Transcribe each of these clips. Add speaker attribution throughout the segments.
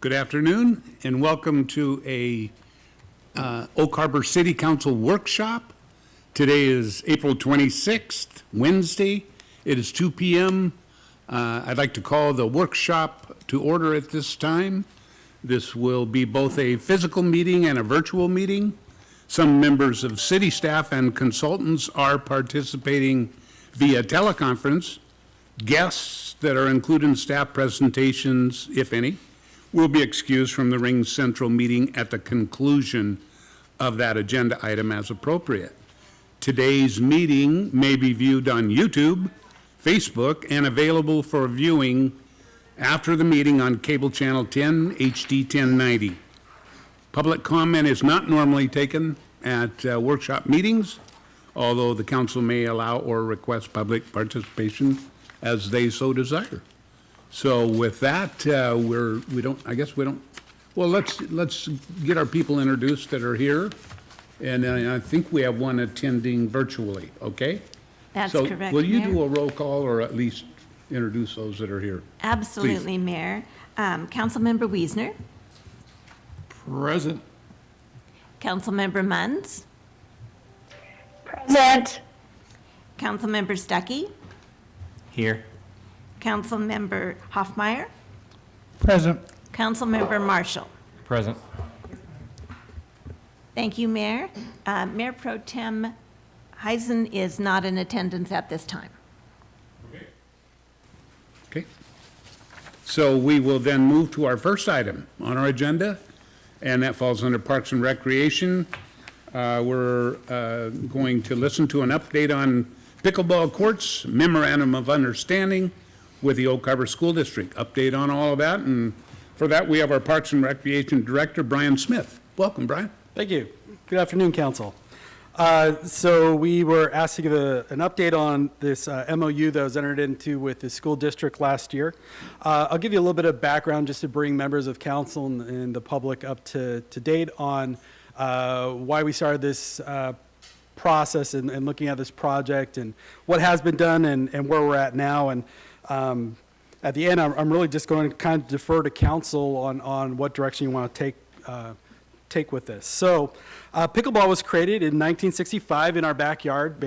Speaker 1: Good afternoon and welcome to a Oak Harbor City Council workshop. Today is April 26th, Wednesday. It is 2 p.m. I'd like to call the workshop to order at this time. This will be both a physical meeting and a virtual meeting. Some members of city staff and consultants are participating via teleconference. Guests that are included in staff presentations, if any, will be excused from the Ring Central meeting at the conclusion of that agenda item as appropriate. Today's meeting may be viewed on YouTube, Facebook, and available for viewing after the meeting on cable channel 10, HD 1090. Public comment is not normally taken at workshop meetings, although the council may allow or request public participation as they so desire. So with that, well, let's get our people introduced that are here. And I think we have one attending virtually, okay?
Speaker 2: That's
Speaker 1: so
Speaker 2: correct,
Speaker 1: will you
Speaker 2: Mayor.
Speaker 1: do a roll call or at least introduce those that are here?
Speaker 2: Absolutely,
Speaker 1: Please.
Speaker 2: Mayor. Councilmember Wiesner,
Speaker 3: Present.
Speaker 2: Councilmember Munns,
Speaker 4: Present.
Speaker 2: Councilmember Stuckey,
Speaker 3: Here.
Speaker 2: Councilmember Hoffmeyer,
Speaker 3: Present.
Speaker 2: Councilmember Marshall.
Speaker 3: Present.
Speaker 2: Thank you, Mayor. Mayor Pro Tem Heisen is not in attendance at this time.
Speaker 1: Okay. So we will then move to our first item on our agenda, and that falls under Parks and Recreation. We're going to listen to an update on pickleball courts, memorandum of understanding with the Oak Harbor School District. Update on all of that, and for that we have our Parks and Recreation Director, Brian Smith. Welcome, Brian.
Speaker 5: Thank you. Good afternoon, Council. So we were asked to give an update on this MOU that was entered into with the school district last year. I'll give you a little bit of background just to bring members of council and the public up to date on why we started this process and looking at this project and what has been done and where we're at now. And at the end, I'm really just going to kind of defer to council on what direction you want to take with this. So pickleball was created in 1965 in our backyard,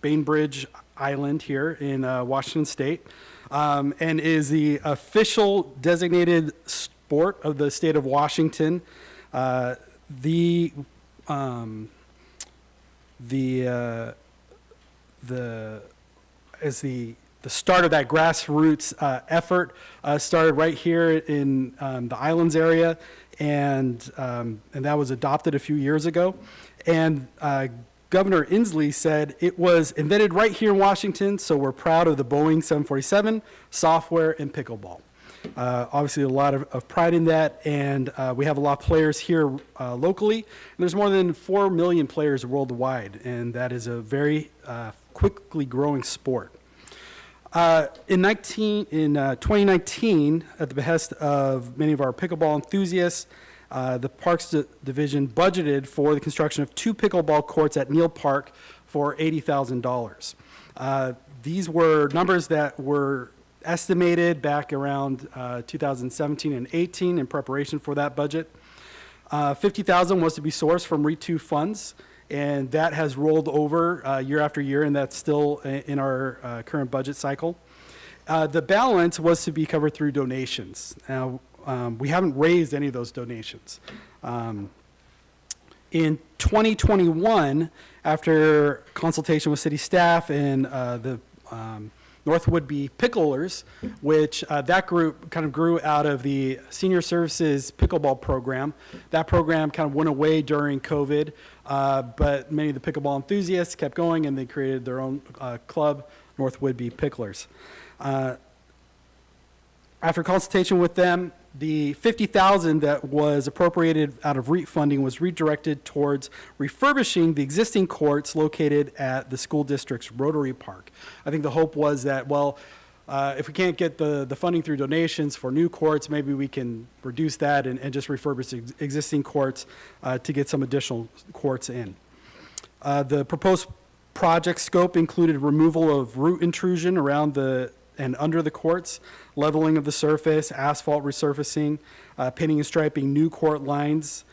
Speaker 5: Bainbridge Island here in Washington State, and is the official designated sport of the state of Washington. The start of that grassroots effort started right here in the Islands area, and that was adopted a few years ago. And Governor Inslee said it was invented right here in Washington, so we're proud of the Boeing 747, software, and pickleball. Obviously, a lot of pride in that, and we have a lot of players here locally. And there's more than 4 million players worldwide, and that is a very quickly growing sport. In 2019, at the behest of many of our pickleball enthusiasts, the Parks Division budgeted for the construction of 2 pickleball courts at Neal Park for $80,000. These were numbers that were estimated back around 2017 and 18 in preparation for that budget. $50,000 was to be sourced from RE2 funds, and that has rolled over year after year, and that's still in our current budget cycle. The balance was to be covered through donations. Now, we haven't raised any of those donations. In 2021, after consultation with city staff and the North Woodby Picklers, which that group kind of grew out of the Senior Services Pickleball Program. That program kind of went away during COVID, but many of the pickleball enthusiasts kept going, and they created their own club, North Woodby Picklers. After consultation with them, the $50,000 that was appropriated out of REIT funding was redirected towards refurbishing the existing courts located at the school district's Rotary Park. I think the hope was that, well, if we can't get the funding through donations for new courts, maybe we can reduce that and just refurbish existing courts to get some additional courts in. The proposed project scope included removal of root intrusion around the and under the courts, leveling of the surface, asphalt resurfacing, painting and striping new court lines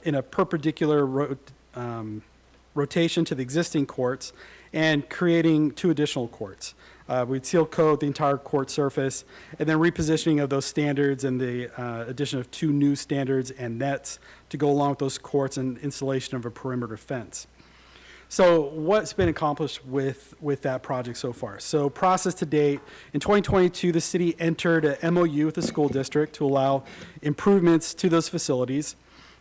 Speaker 5: in a perpendicular rotation to the existing courts, and creating 2 additional courts. We'd seal coat the entire court surface, and then repositioning of those standards and the addition of 2 new standards and nets to go along with those courts and installation of a perimeter fence. So what's been accomplished with that project so far? So process to date, in 2022, the city entered a MOU with the school district to allow improvements to those facilities.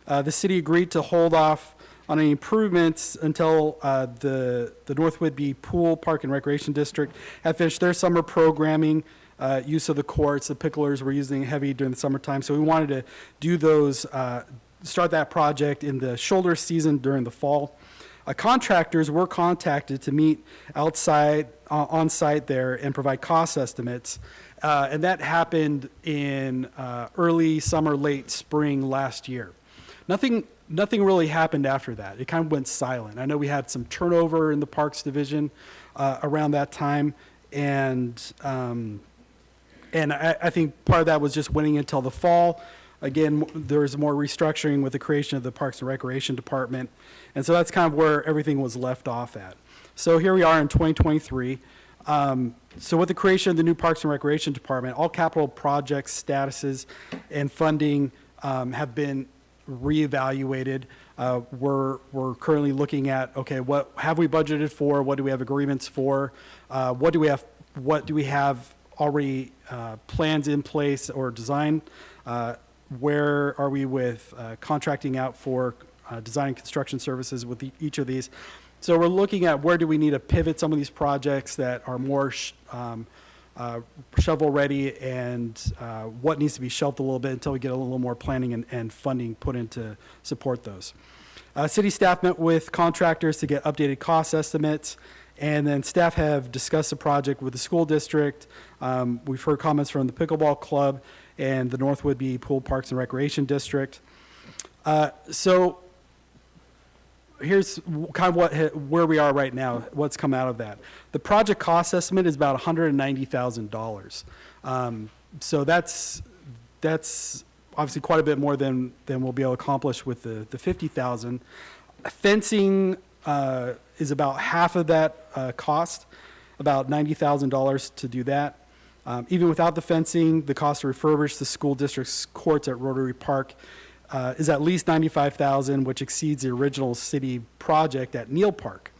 Speaker 5: The city agreed to hold off on any improvements until the North Whidbey Pool Park and Recreation District had finished their summer programming, use of the courts. The picklers were using heavy during the summertime, so we wanted to do those, start that project in the shoulder season during the fall. Contractors were contacted to meet outside, on site there and provide cost estimates. And that happened in early summer, late spring last year. Nothing really happened after that. It kind of went silent. I know we had some turnover in the Parks Division around that time, and I think part of that was just waiting until the fall. Again, there was more restructuring with the creation of the Parks and Recreation Department, and so that's kind of where everything was left off at. So here we are in 2023. So with the creation of the new Parks and Recreation Department, all capital projects, statuses, and funding have been reevaluated. We're currently looking at, okay, what have we budgeted for? What do we have agreements for? What do we have already plans in place or design? Where are we with contracting out for design and construction services with each of these? So we're looking at where do we need to pivot some of these projects that are more shovel ready, and what needs to be shelved a little bit until we get a little more planning and funding put in to support those. City staff met with contractors to get updated cost estimates, and then staff have discussed the project with the school district. We've heard comments from the Pickleball Club and the North Whidbey Pool Parks and Recreation District. So here's kind of where we are right now, what's come out of that. The project cost estimate is about $190,000. So that's obviously quite a bit more than we'll be able to accomplish with the $50,000. Fencing is about half of that cost, about $90,000 to do that. Even without the fencing, the cost to refurbish the school district's courts at Rotary Park is at least $95,000, which exceeds the original city project at Neal Park.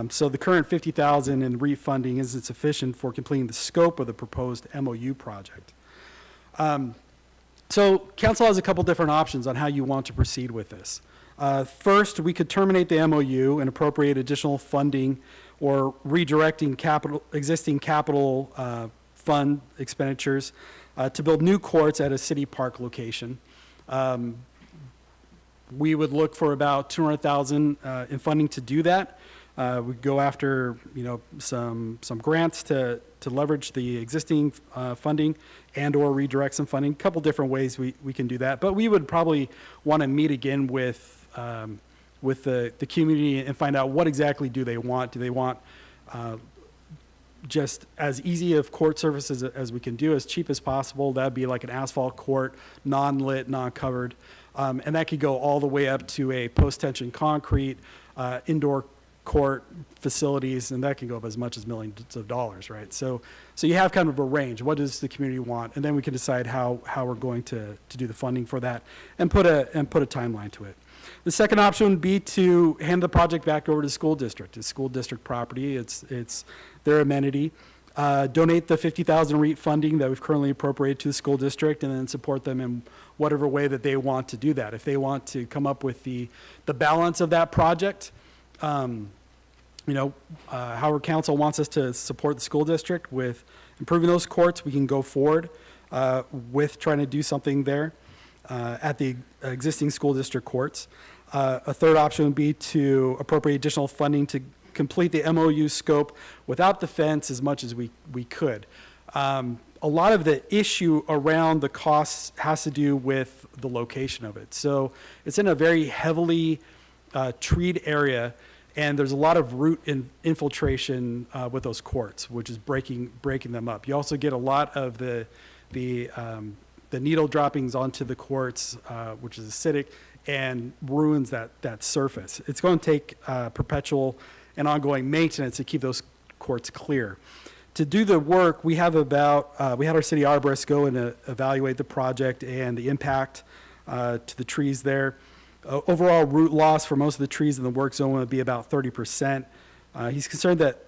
Speaker 5: So the current $50,000 in refunding isn't sufficient for completing the scope of the proposed MOU project. So council has a couple different options on how you want to proceed with this. First, we could terminate the MOU and appropriate additional funding or redirecting existing capital fund expenditures to build new courts at a city park location. We would look for about $200,000 in funding to do that. We'd go after, some grants to leverage the existing funding and or redirect some funding. A couple different ways we can do that. But we would probably want to meet again with the community and find out what exactly do they want. Do they want just as easy of court services as we can do, as cheap as possible? That'd be like an asphalt court, non-lit, non-covered. And that could go all the way up to a post-tension concrete, indoor court facilities, and that can go up as much as millions of dollars, right? So you have kind of a range. What does the community want? And then we can decide how we're going to do the funding for that and put a timeline to it. The second option would be to hand the project back over to the school district. It's school district property. It's their amenity. Donate the $50,000 REIT funding that we've currently appropriated to the school district, and then support them in whatever way that they want to do that. If they want to come up with the balance of that project, Howard Council wants us to support the school district with improving those courts, we can go forward with trying to do something there at the existing school district courts. A third option would be to appropriate additional funding to complete the MOU scope without the fence as much as we could. A lot of the issue around the costs has to do with the location of it. So it's in a very heavily treed area, And there's a lot of root infiltration with those courts, which is breaking them up. You also get a lot of the needle droppings onto the courts, which is acidic, and ruins that surface. It's going to take perpetual and ongoing maintenance to keep those courts clear. To do the work, we had our city arborist go and evaluate the project and the impact to the trees there. Overall root loss for most of the trees in the work zone would be about 30%. He's concerned that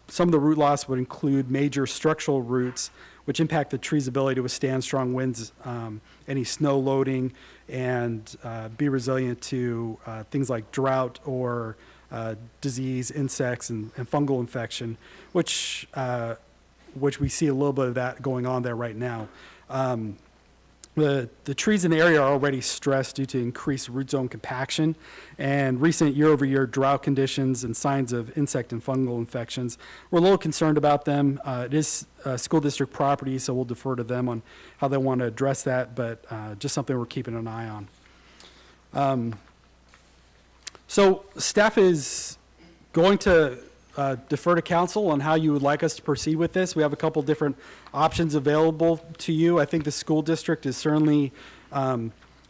Speaker 5: some of the root loss would include major structural roots, which impact the tree's ability to withstand strong winds, any snow loading, and be resilient to things like drought or disease, insects, and fungal infection, which we see a little bit of that going on there right now. The trees in the area are already stressed due to increased root zone compaction and recent year-over-year drought conditions and signs of insect and fungal infections. We're a little concerned about them. It is school district property, so we'll defer to them on how they want to address that, but just something we're keeping an eye on. So staff is going to defer to council on how you would like us to proceed with this. We have a couple different options available to you. I think the school district is certainly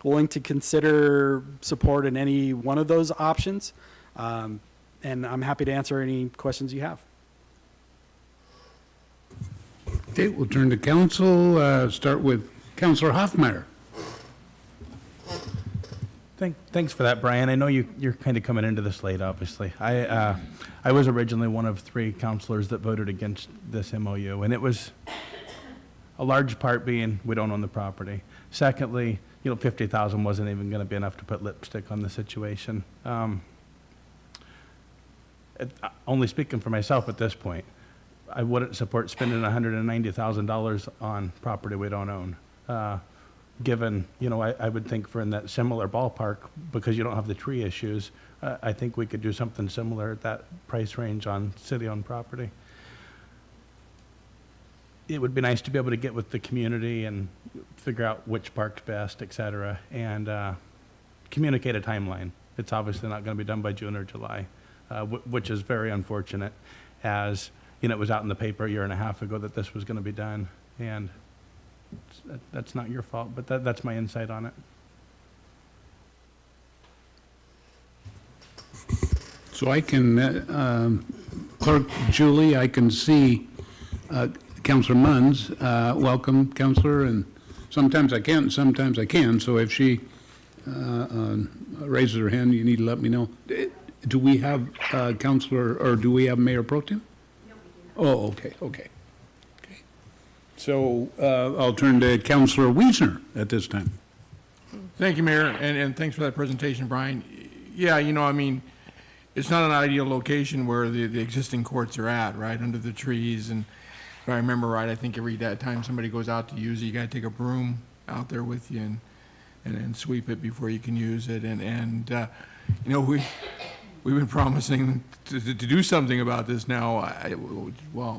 Speaker 5: willing to consider support in any one of those options. And I'm happy to answer any questions you have.
Speaker 1: Okay, we'll turn to council, start with Councilor Hoffmeyer.
Speaker 3: Thanks for that, Brian. I know you're kind of coming into this late, obviously. I was originally one of 3 councilors that voted against this MOU, and it was a large part being we don't own the property. Secondly, $50,000 wasn't even going to be enough to put lipstick on the situation. Only speaking for myself at this point, I wouldn't support spending $190,000 on property we don't own. Given, I would think for in that similar ballpark, because you don't have the tree issues, I think we could do something similar at that price range on city-owned property. It would be nice to be able to get with the community and figure out which park's best, et cetera, and communicate a timeline. It's obviously not going to be done by June or July, which is very unfortunate, as it was out in the paper a year and a half ago that this was going to be done, and that's not your fault, but that's my insight on it.
Speaker 1: So I can, Clerk Julie, I can see Councilor Munns. Welcome, Councilor, and sometimes I can't, sometimes I can, so if she raises her hand, you need to let me know. Do we have Councilor, or do we have Mayor Pro Tem? No, we do not. Oh, okay. So I'll turn to Councilor Wiesner at this time.
Speaker 4: Thank you, Mayor, and thanks for that presentation, Brian. Yeah, it's not an ideal location where the existing courts are at, right, under the trees. And if I remember right, I think every time somebody goes out to use it, you got to take a broom out there with you and sweep it before you can use it. And we've been promising to do something about this now,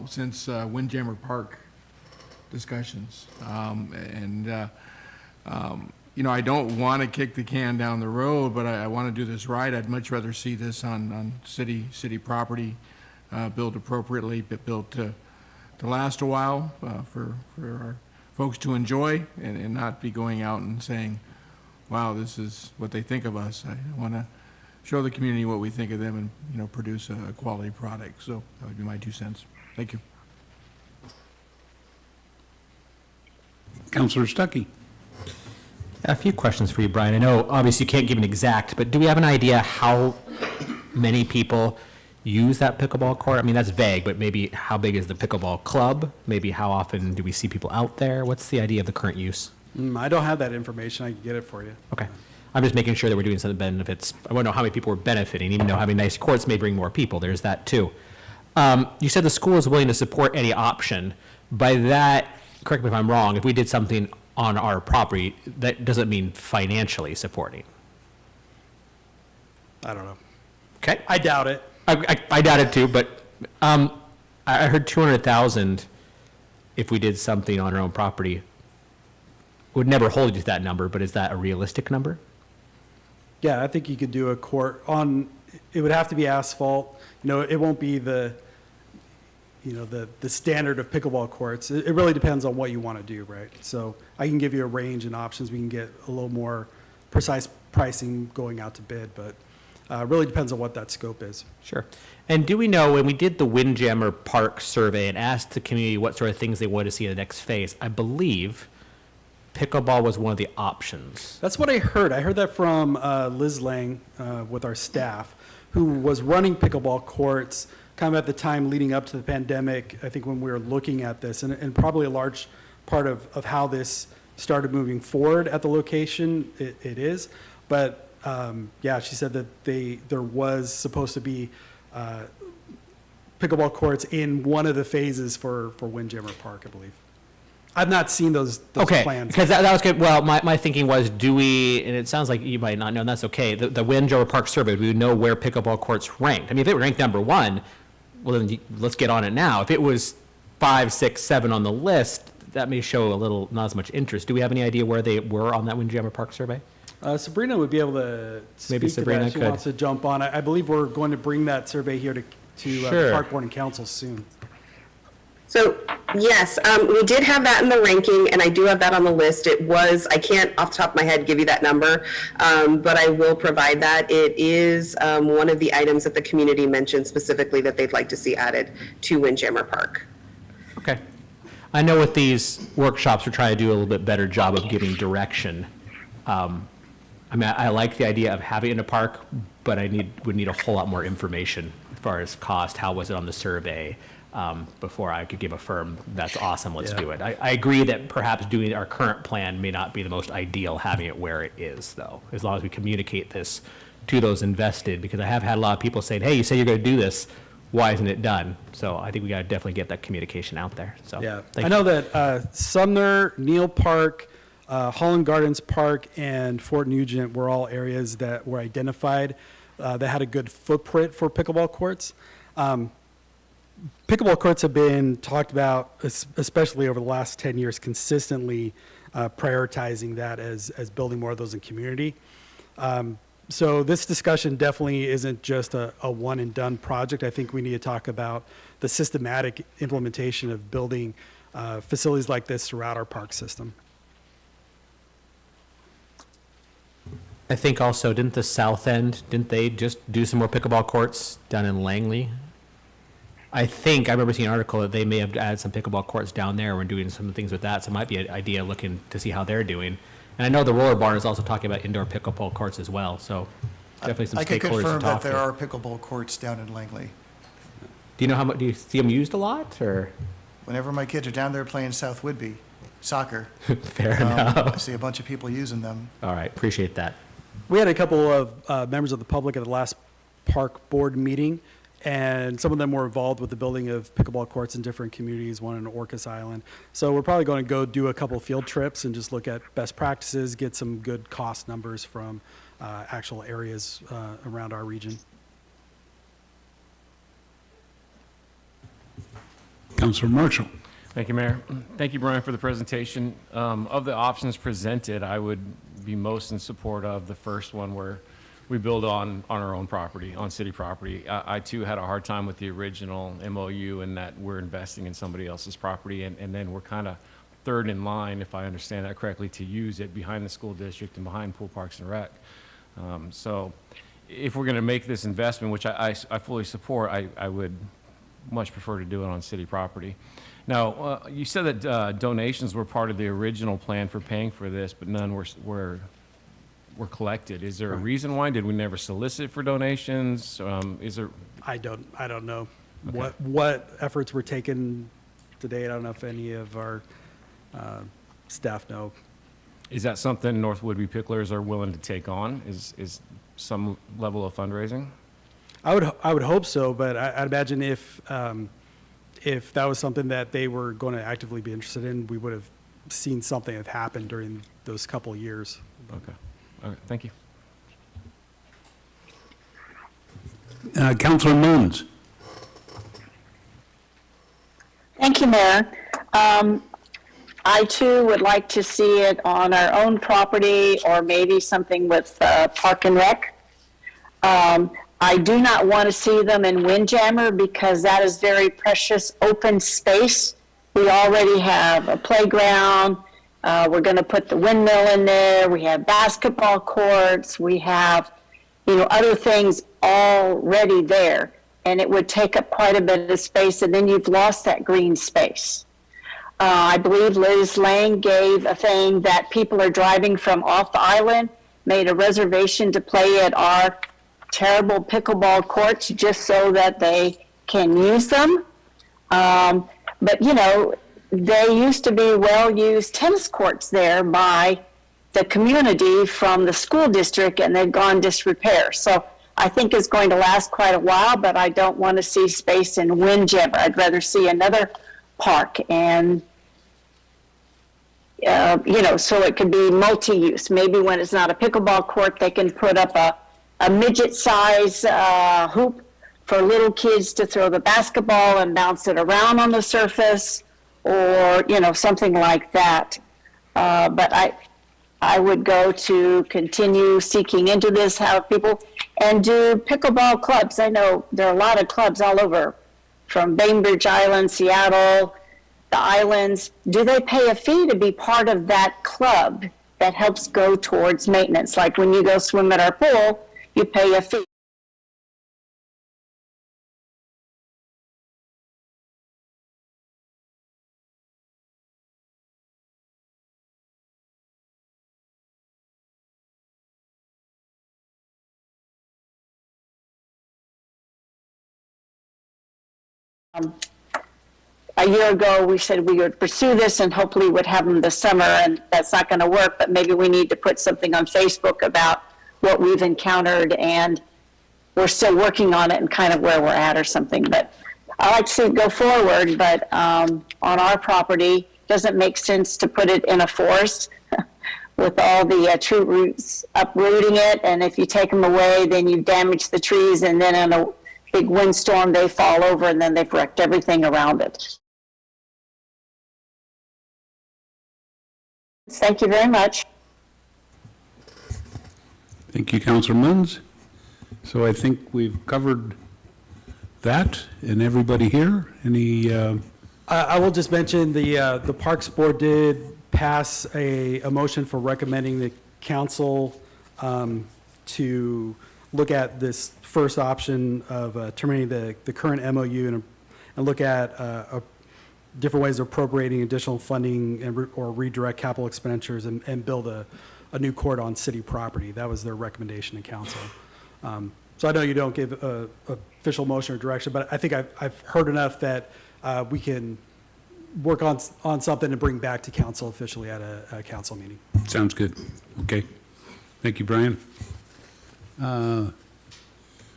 Speaker 4: since Windjammer Park discussions. I don't want to kick the can down the road, but I want to do this right. I'd much rather see this on city property, built appropriately, but built to last a while for our folks to enjoy and not be going out and saying, wow, this is what they think of us. I want to show the community what we think of them and produce a quality product. So that would be my 2 cents. Thank you.
Speaker 1: Councilor Stuckey.
Speaker 6: A few questions for you, Brian. I know obviously you can't give an exact, but do we have an idea how many people use that pickleball court? I mean, that's vague, but maybe how big is the pickleball club? Maybe how often do we see people out there? What's the idea of the current use?
Speaker 5: I don't have that information. I can get it for you.
Speaker 6: Okay. I'm just making sure that we're doing something that benefits. I want to know how many people are benefiting, even though having nice courts may bring more people. There's that too. You said the school is willing to support any option. By that, correct me if I'm wrong, if we did something on our property, that doesn't mean financially supporting.
Speaker 5: I don't know.
Speaker 6: Okay.
Speaker 5: I doubt it.
Speaker 6: I doubt it too, but I heard 200,000 if we did something on our own property. Would never hold you to that number, but is that a realistic number?
Speaker 5: Yeah, I think you could do a court on it would have to be asphalt. It won't be the standard of pickleball courts. It really depends on what you want to do, right? So I can give you a range and options. We can get a little more precise pricing going out to bid, but it really depends on what that scope is.
Speaker 6: Sure. And do we know, when we did the Windjammer Park survey and asked the community what sort of things they wanted to see in the next phase, I believe pickleball was one of the options.
Speaker 5: That's what I heard. I heard that from Liz Lang with our staff, who was running pickleball courts kind of at the time leading up to the pandemic, I think when we were looking at this, and probably a large part of how this started moving forward at the location, it is. But yeah, she said that there was supposed to be pickleball courts in one of the phases for Windjammer Park, I believe. I've not seen those
Speaker 6: Okay,
Speaker 5: plans.
Speaker 6: because that was good. Well, my thinking was, do we, and it sounds like you might not know, and that's okay, the Windjammer Park survey, do we know where pickleball courts ranked? I mean, if it were ranked number one, well, then let's get on it now. If it was 5, 6, 7 on the list, that may show a little, not as much interest. Do we have any idea where they were on that Windjammer Park survey?
Speaker 5: Sabrina would be able to
Speaker 6: Maybe
Speaker 5: speak to
Speaker 6: Sabrina
Speaker 5: that. She
Speaker 6: could.
Speaker 5: wants to jump on. I believe we're going to bring that survey here to
Speaker 6: Sure.
Speaker 5: the Park Board and Council soon.
Speaker 7: So, yes, we did have that in the ranking, and I do have that on the list. It was, I can't off the top of my head give you that number, but I will provide that. It is one of the items that the community mentioned specifically that they'd like to see added to Windjammer Park.
Speaker 6: Okay. I know with these workshops, we're trying to do a little bit better job of giving direction. I mean, I like the idea of having it in a park, but would need a whole lot more information as far as cost. How was it on the survey? Before I could give a firm, that's awesome, let's do it. I agree that perhaps doing our current plan may not be the most ideal, having it where it is, though, as long as we communicate this to those invested, because I have had a lot of people saying, hey, you say you're going to do this, why isn't it done? So I think we got to definitely get that communication out there, so.
Speaker 5: Yeah,
Speaker 6: thank
Speaker 5: I
Speaker 6: you.
Speaker 5: know that Sumner, Neal Park, Holland Gardens Park, and Fort Nugent were all areas that were identified that had a good footprint for pickleball courts. Pickleball courts have been talked about, especially over the last 10 years, consistently prioritizing that as building more of those in community. So this discussion definitely isn't just a one and done project. I think we need to talk about the systematic implementation of building facilities like this throughout our park system.
Speaker 6: I think also, didn't the South End, didn't they just do some more pickleball courts down in Langley? I think I remember seeing an article that they may have added some pickleball courts down there. We're doing some things with that, so it might be an idea looking to see how they're doing. And I know the Roller Barn is also talking about indoor pickleball courts as well, so definitely some
Speaker 8: I can
Speaker 6: stakeholders to
Speaker 8: confirm that
Speaker 6: talk
Speaker 8: there
Speaker 6: to.
Speaker 8: are pickleball courts down in Langley.
Speaker 6: Do you know how much, do you see them used a lot, or?
Speaker 8: Whenever my kids are down there playing South Whitby soccer,
Speaker 6: Fair enough.
Speaker 8: I see a bunch of people using them.
Speaker 6: All right, appreciate that.
Speaker 5: We had a couple of members of the public at the last park board meeting, and some of them were involved with the building of pickleball courts in different communities, one in Orcas Island. So we're probably going to go do a couple field trips and just look at best practices, get some good cost numbers from actual areas around our region.
Speaker 1: Councilor Marshall.
Speaker 9: Thank you, Mayor. Thank you, Brian, for the presentation. Of the options presented, I would be most in support of the first one where we build on our own property, on city property. I too had a hard time with the original MOU in that we're investing in somebody else's property, and then we're kind of third in line, if I understand that correctly, to use it behind the school district and behind Pool Parks and Rec. So if we're going to make this investment, which I fully support, I would much prefer to do it on city property. Now, you said that donations were part of the original plan for paying for this, but none were collected. Is there a reason why? Did we never solicit for donations? Is there?
Speaker 5: I don't know
Speaker 9: Okay.
Speaker 5: what efforts were taken to date. I don't know if any of our staff know.
Speaker 9: Is that something North Woodby Picklers are willing to take on? Is some level of fundraising?
Speaker 5: I would hope so, but I'd imagine if that was something that they were going to actively be interested in, we would have seen something have happened during those couple of years.
Speaker 9: Okay. All right. Thank you.
Speaker 1: Councilor Moons.
Speaker 10: Thank you, Mayor. I too would like to see it on our own property or maybe something with Park and Rec. I do not want to see them in Windjammer because that is very precious open space. We already have a playground. We're going to put the windmill in there. We have basketball courts. We have, other things already there. And it would take up quite a bit of space, and then you've lost that green space. I believe Liz Lang gave a thing that people are driving from off the island, made a reservation to play at our terrible pickleball courts just so that they can use them. But, they used to be well-used tennis courts there by the community from the school district, and they've gone disrepair. So I think it's going to last quite a while, but I don't want to see space in Windjammer. I'd rather see another park, and so it could be multi-use. Maybe when it's not a pickleball court, they can put up a midget-size hoop for little kids to throw the basketball and bounce it around on the surface, or something like that. But I would go to continue seeking into this, have people, and do pickleball clubs. I know there are a lot of clubs all over, from Bainbridge Island, Seattle, the islands. Do they pay a fee to be part of that club that helps go towards maintenance? Like when you go swim at our pool, you pay a fee. A year ago, we said we would pursue this and hopefully would have them this summer, and that's not going to work, but maybe we need to put something on Facebook about what we've encountered, and we're still working on it and kind of where we're at or something. But I like to see it go forward, but on our property, doesn't make sense to put it in a forest with all the tree roots uprooting it, and if you take them away, then you damage the trees, and then in a big windstorm, they fall over, and then they've wrecked everything around it. Thank you very much.
Speaker 1: Thank you, Councilor Munns. So I think we've covered that, and everybody here, any,
Speaker 5: I will just mention the Parks Board did pass a motion for recommending the council to look at this first option of terminating the current MOU and look at different ways of appropriating additional funding or redirect capital expenditures and build a new court on city property. That was their recommendation to council. So I know you don't give a official motion or direction, but I think I've heard enough that we can work on something and bring back to council officially at a council meeting.
Speaker 1: sounds good. Okay. Thank you, Brian.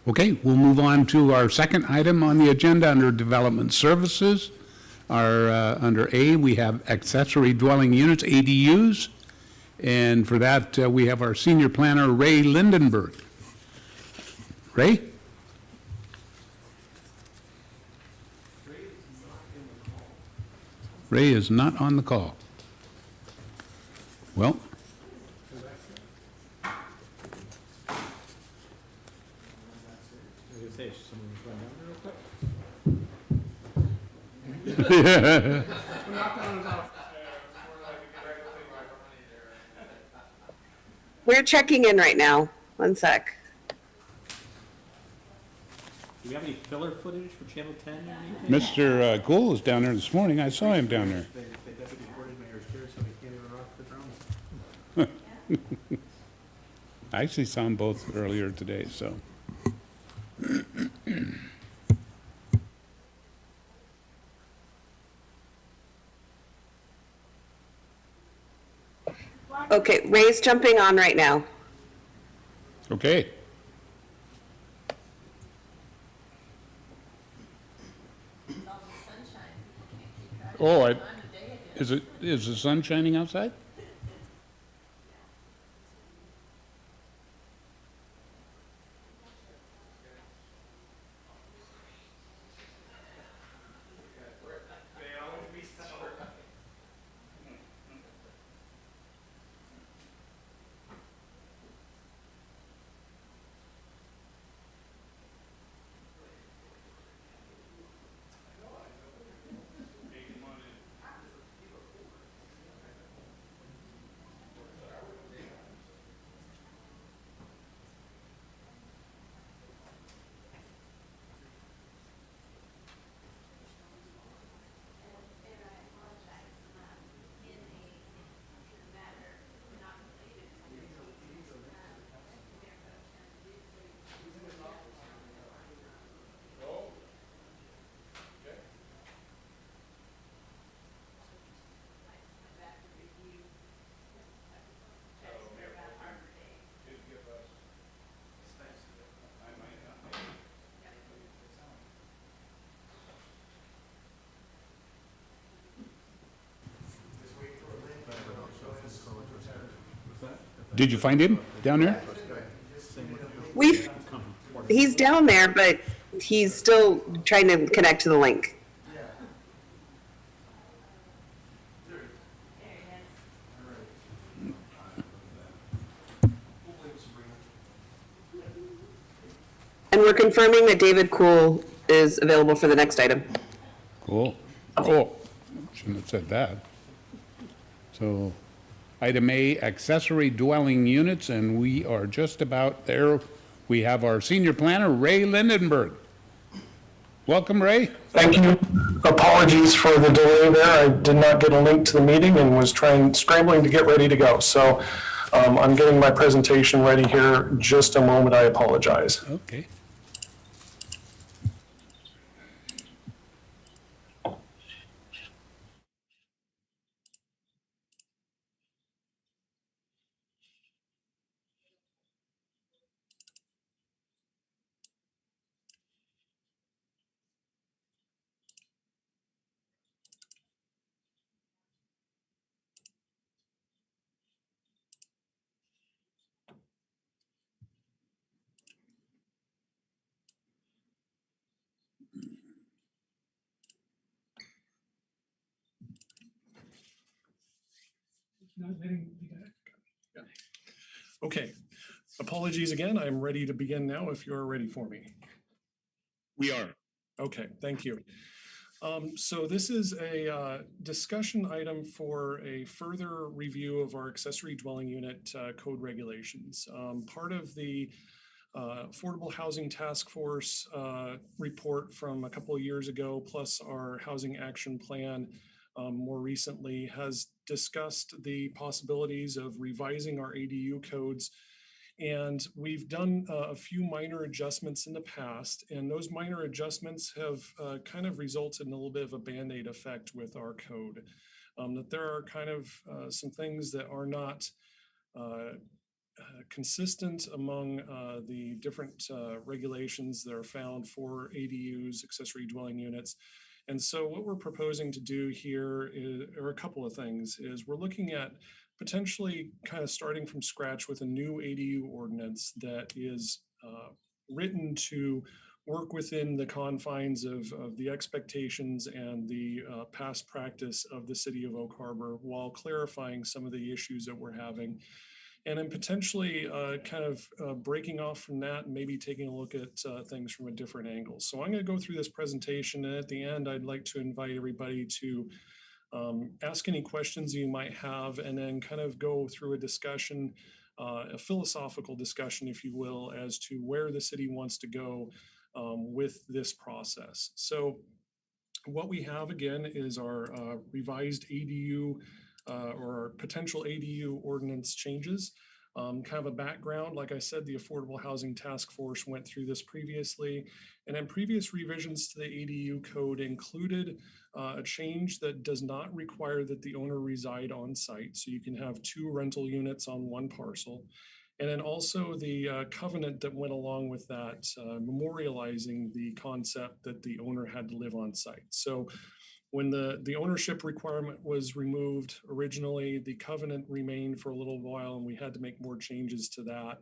Speaker 1: Okay, we'll move on to our second item on the agenda under Development Services. Under A, we have accessory dwelling units, ADUs. And for that, we have our senior planner, Ray Lindenberg. Ray? Ray is not on the call. Well.
Speaker 7: We're checking in right now. One sec.
Speaker 11: Do we have any filler footage for Channel 10 or anything?
Speaker 1: Mr. Gould was down there this morning. I saw him down there.
Speaker 3: The deputy coordinator is here, so we can't interrupt the drama.
Speaker 1: I actually saw them both earlier today, so.
Speaker 7: Okay, Ray's jumping on right now.
Speaker 1: Okay. Oh, is the sun shining outside? Did you find him down there?
Speaker 7: He's down there, but he's still trying to connect to the link. And we're confirming that David Cool is available for the next item.
Speaker 1: Cool. Oh, shouldn't have said that. So, item A, accessory dwelling units, and we are just about there. We have our senior planner, Ray Lindenberg. Welcome, Ray.
Speaker 12: Thank you. Apologies for the delay there. I did not get a link to the meeting and was scrambling to get ready to go. So I'm getting my presentation ready here. Just a moment, I apologize.
Speaker 1: Okay.
Speaker 12: Okay. Apologies again. I'm ready to begin now if you're ready for me.
Speaker 1: We are.
Speaker 12: Okay, thank you. So this is a discussion item for a further review of our accessory dwelling unit code regulations. Part of the Affordable Housing Task Force report from a couple of years ago, plus our Housing Action Plan more recently, has discussed the possibilities of revising our ADU codes. And we've done a few minor adjustments in the past, and those minor adjustments have kind of resulted in a little bit of a Band-Aid effect with our code. That there are kind of some things that are not consistent among the different regulations that are found for ADUs, accessory dwelling units. And so what we're proposing to do here are a couple of things. We're looking at potentially kind of starting from scratch with a new ADU ordinance that is written to work within the confines of the expectations and the past practice of the city of Oak Harbor, while clarifying some of the issues that we're having. And then potentially kind of breaking off from that and maybe taking a look at things from a different angle. So I'm going to go through this presentation, and at the end, I'd like to invite everybody to ask any questions you might have, and then kind of go through a discussion, a philosophical discussion, if you will, as to where the city wants to go with this process. So what we have again is our revised ADU or potential ADU ordinance changes. Kind of a background, like I said, the Affordable Housing Task Force went through this previously, and then previous revisions to the ADU code included a change that does not require that the owner reside on site. So you can have 2 rental units on 1 parcel. And then also the covenant that went along with that, memorializing the concept that the owner had to live on site. So when the ownership requirement was removed originally, the covenant remained for a little while, and we had to make more changes to that.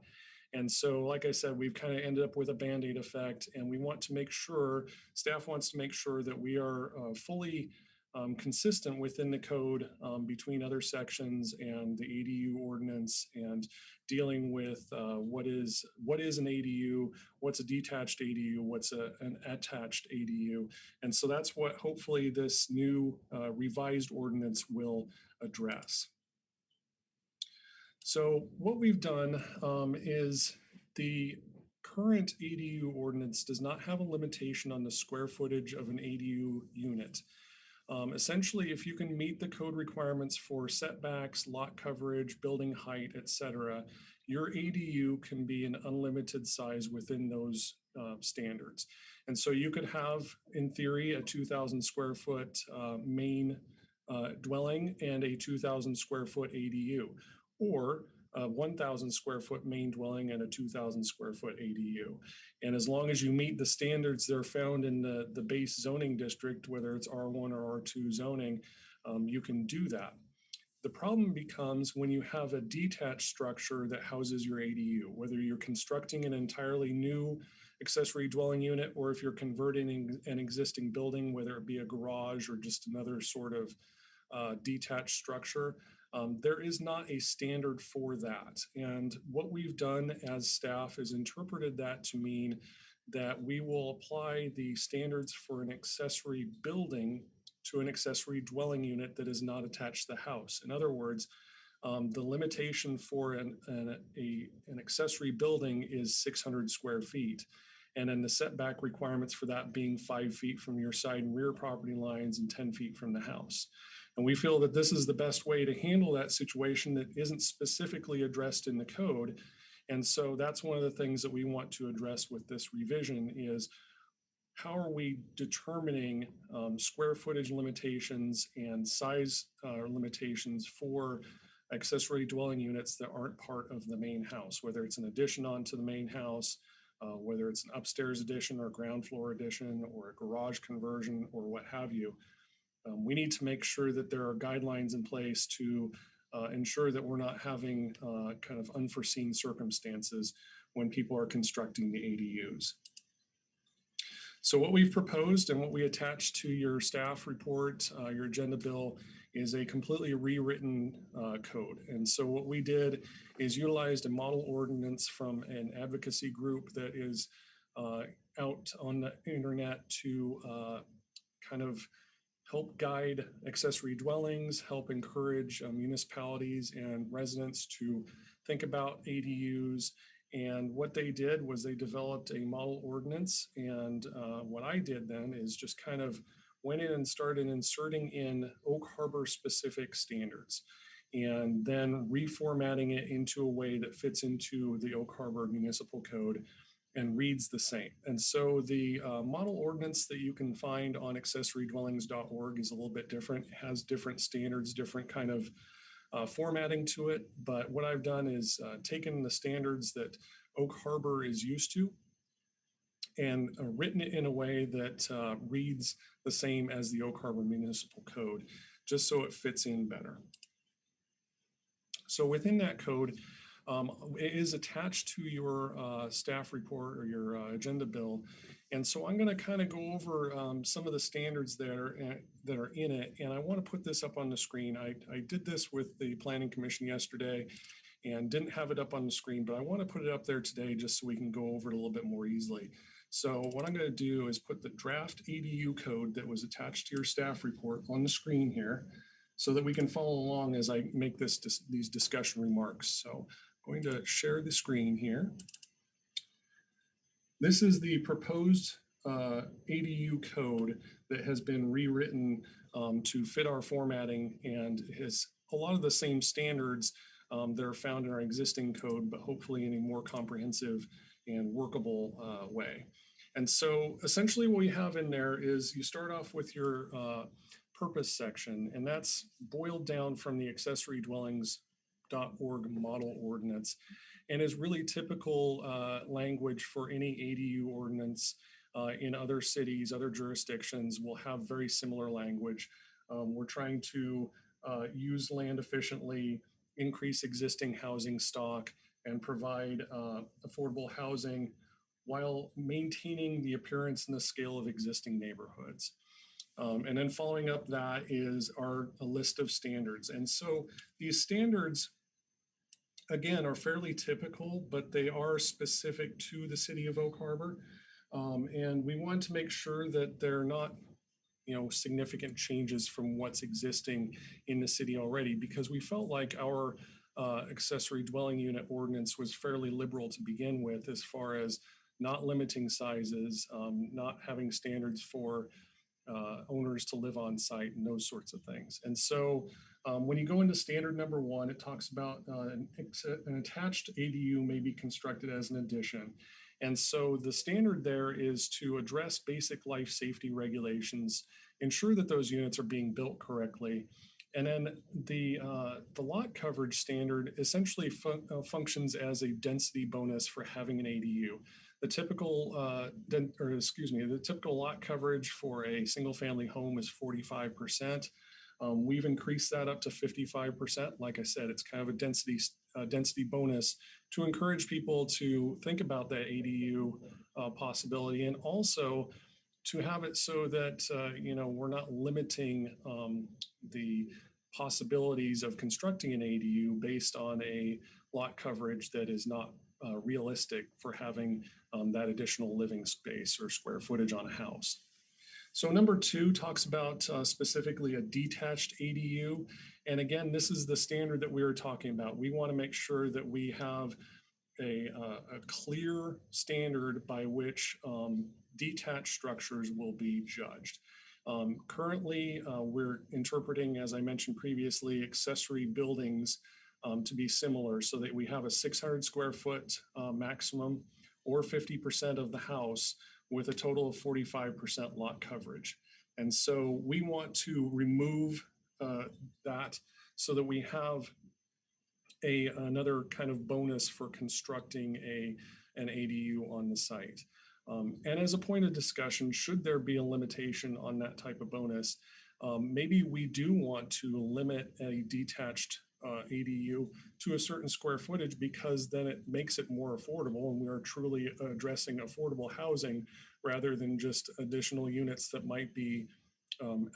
Speaker 12: And so, like I said, we've kind of ended up with a Band-Aid effect, and we want to make sure, staff wants to make sure that we are fully consistent within the code between other sections and the ADU ordinance, and dealing with what is an ADU, what's a detached ADU, what's an attached ADU. And so that's what hopefully this new revised ordinance will address. So what we've done is the current ADU ordinance does not have a limitation on the square footage of an ADU unit. Essentially, if you can meet the code requirements for setbacks, lot coverage, building height, etc., your ADU can be an unlimited size within those standards. And so you could have, in theory, a 2,000 square foot main dwelling and a 2,000 square foot ADU, or a 1,000 square foot main dwelling and a 2,000 square foot ADU. And as long as you meet the standards that are found in the base zoning district, whether it's R1 or R2 zoning, you can do that. The problem becomes when you have a detached structure that houses your ADU, whether you're constructing an entirely new accessory dwelling unit, or if you're converting an existing building, whether it be a garage or just another sort of detached structure. There is not a standard for that. And what we've done as staff is interpreted that to mean that we will apply the standards for an accessory building to an accessory dwelling unit that is not attached to the house. In other words, the limitation for an accessory building is 600 square feet. And then the setback requirements for that being 5 feet from your side and rear property lines and 10 feet from the house. And we feel that this is the best way to handle that situation that isn't specifically addressed in the code. And so that's one of the things that we want to address with this revision is how are we determining square footage limitations and size limitations for accessory dwelling units that aren't part of the main house, whether it's an addition onto the main house, whether it's an upstairs addition or ground floor addition or a garage conversion or what have you. We need to make sure that there are guidelines in place to ensure that we're not having kind of unforeseen circumstances when people are constructing the ADUs. So what we've proposed and what we attached to your staff report, your agenda bill, is a completely rewritten code. And so what we did is utilized a model ordinance from an advocacy group that is out on the internet to kind of help guide accessory dwellings, help encourage municipalities and residents to think about ADUs. And what they did was they developed a model ordinance. And what I did then is just kind of went in and started inserting in Oak Harbor specific standards and then reformatting it into a way that fits into the Oak Harbor Municipal Code and reads the same. And so the model ordinance that you can find on accessorydwellings.org is a little bit different. It has different standards, different kind of formatting to it. But what I've done is taken the standards that Oak Harbor is used to and written it in a way that reads the same as the Oak Harbor Municipal Code, just so it fits in better. So within that code, it is attached to your staff report or your agenda bill. And so I'm going to kind of go over some of the standards that are in it. And I want to put this up on the screen. I did this with the Planning Commission yesterday and didn't have it up on the screen, but I want to put it up there today just so we can go over it a little bit more easily. So what I'm going to do is put the draft ADU code that was attached to your staff report on the screen here so that we can follow along as I make these discussion remarks. So going to share the screen here. This is the proposed ADU code that has been rewritten to fit our formatting and has a lot of the same standards that are found in our existing code, but hopefully in a more comprehensive and workable way. And so essentially what we have in there is you start off with your purpose section, and that's boiled down from the accessory dwellings.org model ordinance and is really typical language for any ADU ordinance in other cities, other jurisdictions will have very similar language. We're trying to use land efficiently, increase existing housing stock, and provide affordable housing while maintaining the appearance and the scale of existing neighborhoods. And then following up that is a list of standards. And so these standards, again, are fairly typical, but they are specific to the city of Oak Harbor. And we want to make sure that they're not, significant changes from what's existing in the city already, because we felt like our accessory dwelling unit ordinance was fairly liberal to begin with, as far as not limiting sizes, not having standards for owners to live on site and those sorts of things. And so when you go into standard number 1, it talks about an attached ADU may be constructed as an addition. And so the standard there is to address basic life safety regulations, ensure that those units are being built correctly. And then the lot coverage standard essentially functions as a density bonus for having an ADU. The typical, the typical lot coverage for a single family home is 45%. We've increased that up to 55%. Like I said, it's kind of a density bonus to encourage people to think about that ADU possibility, and also to have it so that we're not limiting the possibilities of constructing an ADU based on a lot coverage that is not realistic for having that additional living space or square footage on a house. So number 2 talks about specifically a detached ADU. And again, this is the standard that we were talking about. We want to make sure that we have a clear standard by which detached structures will be judged. Currently, we're interpreting, as I mentioned previously, accessory buildings to be similar, so that we have a 600 square foot maximum or 50% of the house with a total of 45% lot coverage. And so we want to remove that so that we have another kind of bonus for constructing an ADU on the site. And as a point of discussion, should there be a limitation on that type of bonus, maybe we do want to limit a detached ADU to a certain square footage, because then it makes it more affordable, and we are truly addressing affordable housing rather than just additional units that might be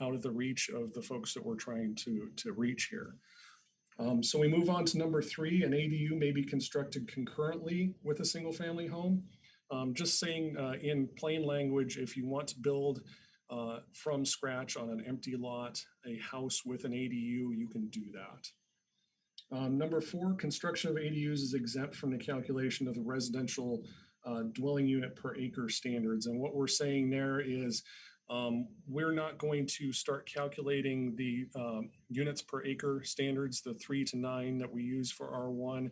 Speaker 12: out of the reach of the folks that we're trying to reach here. So we move on to number 3, an ADU may be constructed concurrently with a single family home. Just saying in plain language, if you want to build from scratch on an empty lot, a house with an ADU, you can do that. Number 4, construction of ADUs is exempt from the calculation of the residential dwelling unit per acre standards. And what we're saying there is we're not going to start calculating the units per acre standards, the 3 to 9 that we use for R1,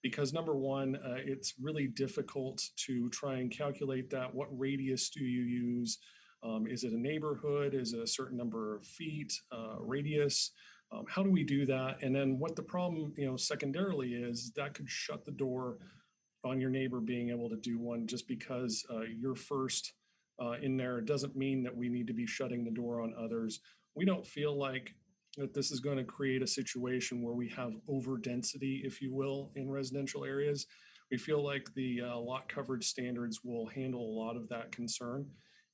Speaker 12: because number 1, it's really difficult to try and calculate that. What radius do you use? Is it a neighborhood? Is it a certain number of feet radius? How do we do that? And then what the problem, secondarily is that could shut the door on your neighbor being able to do one, just because you're first in there. It doesn't mean that we need to be shutting the door on others. We don't feel like that this is going to create a situation where we have over density, if you will, in residential areas. We feel like the lot coverage standards will handle a lot of that concern.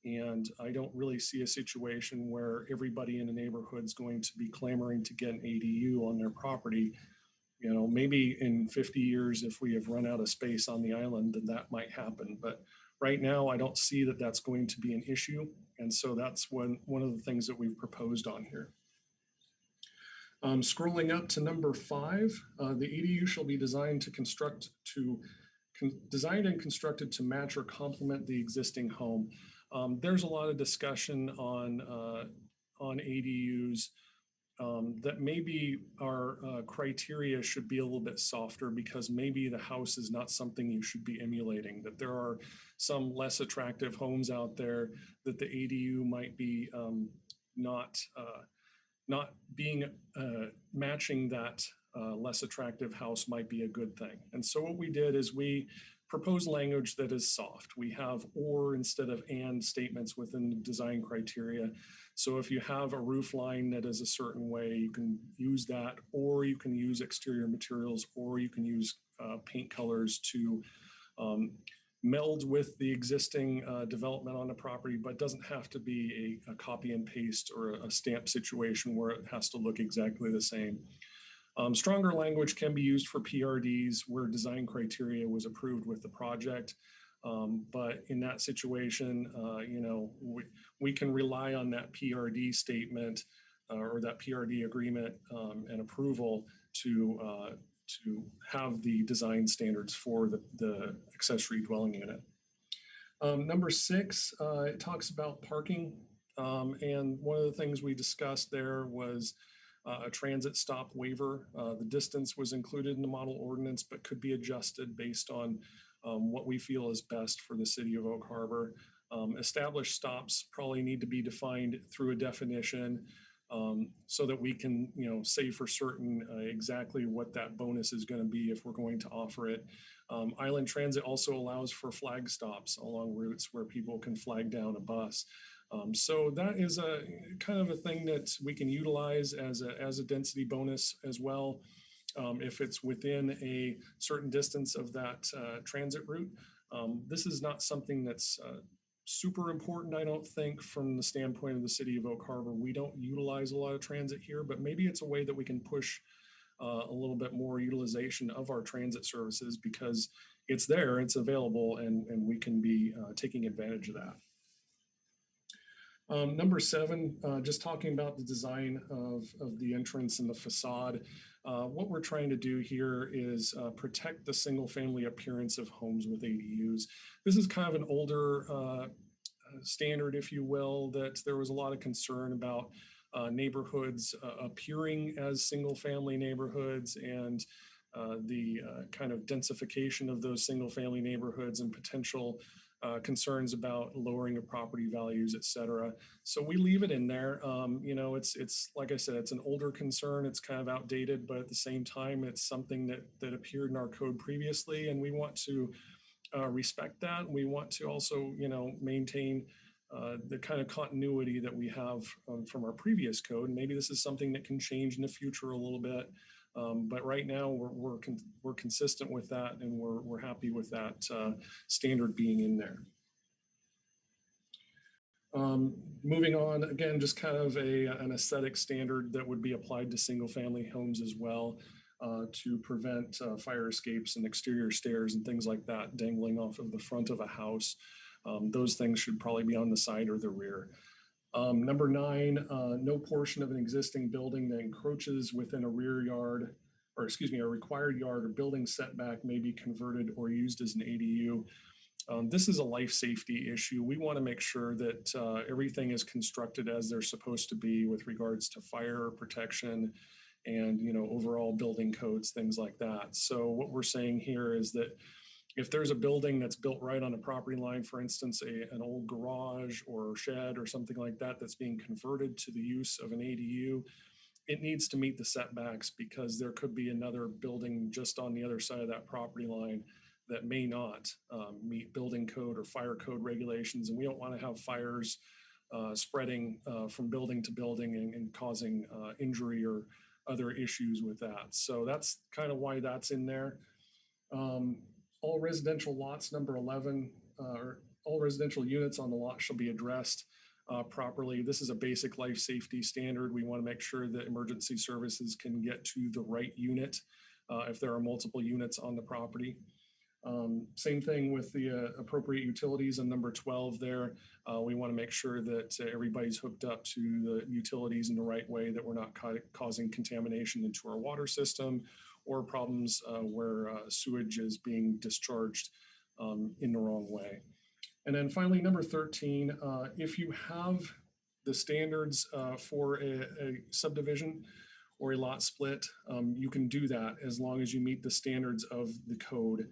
Speaker 12: And I don't really see a situation where everybody in the neighborhood is going to be clamoring to get an ADU on their property. Maybe in 50 years, if we have run out of space on the island, then that might happen. But right now, I don't see that that's going to be an issue. And so that's one of the things that we've proposed on here. Scrolling up to number 5, the ADU shall be designed and constructed to match or complement the existing home. There's a lot of discussion on ADUs that maybe our criteria should be a little bit softer, because maybe the house is not something you should be emulating, that there are some less attractive homes out there that the ADU might be not being matching that less attractive house might be a good thing. And so what we did is we proposed language that is soft. We have or instead of and statements within the design criteria. So if you have a roof line that is a certain way, you can use that, or you can use exterior materials, or you can use paint colors to meld with the existing development on the property, but doesn't have to be a copy and paste or a stamp situation where it has to look exactly the same. Stronger language can be used for PRDs where design criteria was approved with the project. But in that situation, we can rely on that PRD statement or that PRD agreement and approval to have the design standards for the accessory dwelling unit. Number 6, it talks about parking. And one of the things we discussed there was a transit stop waiver. The distance was included in the model ordinance, but could be adjusted based on what we feel is best for the city of Oak Harbor. Established stops probably need to be defined through a definition so that we can, say for certain exactly what that bonus is going to be if we're going to offer it. Island Transit also allows for flag stops along routes where people can flag down a bus. So that is a kind of a thing that we can utilize as a density bonus as well. If it's within a certain distance of that transit route. This is not something that's super important, I don't think, from the standpoint of the city of Oak Harbor. We don't utilize a lot of transit here, but maybe it's a way that we can push a little bit more utilization of our transit services because it's there, it's available, and we can be taking advantage of that. Number 7, just talking about the design of the entrance and the facade. What we're trying to do here is protect the single family appearance of homes with ADUs. This is kind of an older standard, if you will, that there was a lot of concern about neighborhoods appearing as single family neighborhoods and the kind of densification of those single family neighborhoods and potential concerns about lowering of property values, et cetera. So we leave it in there. You know, it's like I said, it's an older concern. It's kind of outdated, but at the same time, it's something that appeared in our code previously, and we want to respect that. We want to also, you know, maintain the kind of continuity that we have from our previous code. And maybe this is something that can change in the future a little bit. But right now we're consistent with that, and we're happy with that standard being in there. Moving on, again, just kind of an aesthetic standard that would be applied to single family homes as well to prevent fire escapes and exterior stairs and things like that dangling off of the front of a house. Those things should probably be on the side or the rear. Number 9, no portion of an existing building that encroaches within a rear yard, or excuse me, a required yard or building setback may be converted or used as an ADU. This is a life safety issue. We want to make sure that everything is constructed as they're supposed to be with regards to fire protection and, you know, overall building codes, things like that. So what we're saying here is that if there's a building that's built right on a property line, for instance, an old garage or shed or something like that that's being converted to the use of an ADU, it needs to meet the setbacks because there could be another building just on the other side of that property line that may not meet building code or fire code regulations. And we don't want to have fires spreading from building to building and causing injury or other issues with that. So that's kind of why that's in there. All residential lots, number 11, or all residential units on the lot shall be addressed properly. This is a basic life safety standard. We want to make sure that emergency services can get to the right unit if there are multiple units on the property. Same thing with the appropriate utilities on number 12 there. We want to make sure that everybody's hooked up to the utilities in the right way, that we're not causing contamination into our water system or problems where sewage is being discharged in the wrong way. And then finally, number 13, if you have the standards for a subdivision or a lot split, you can do that as long as you meet the standards of the code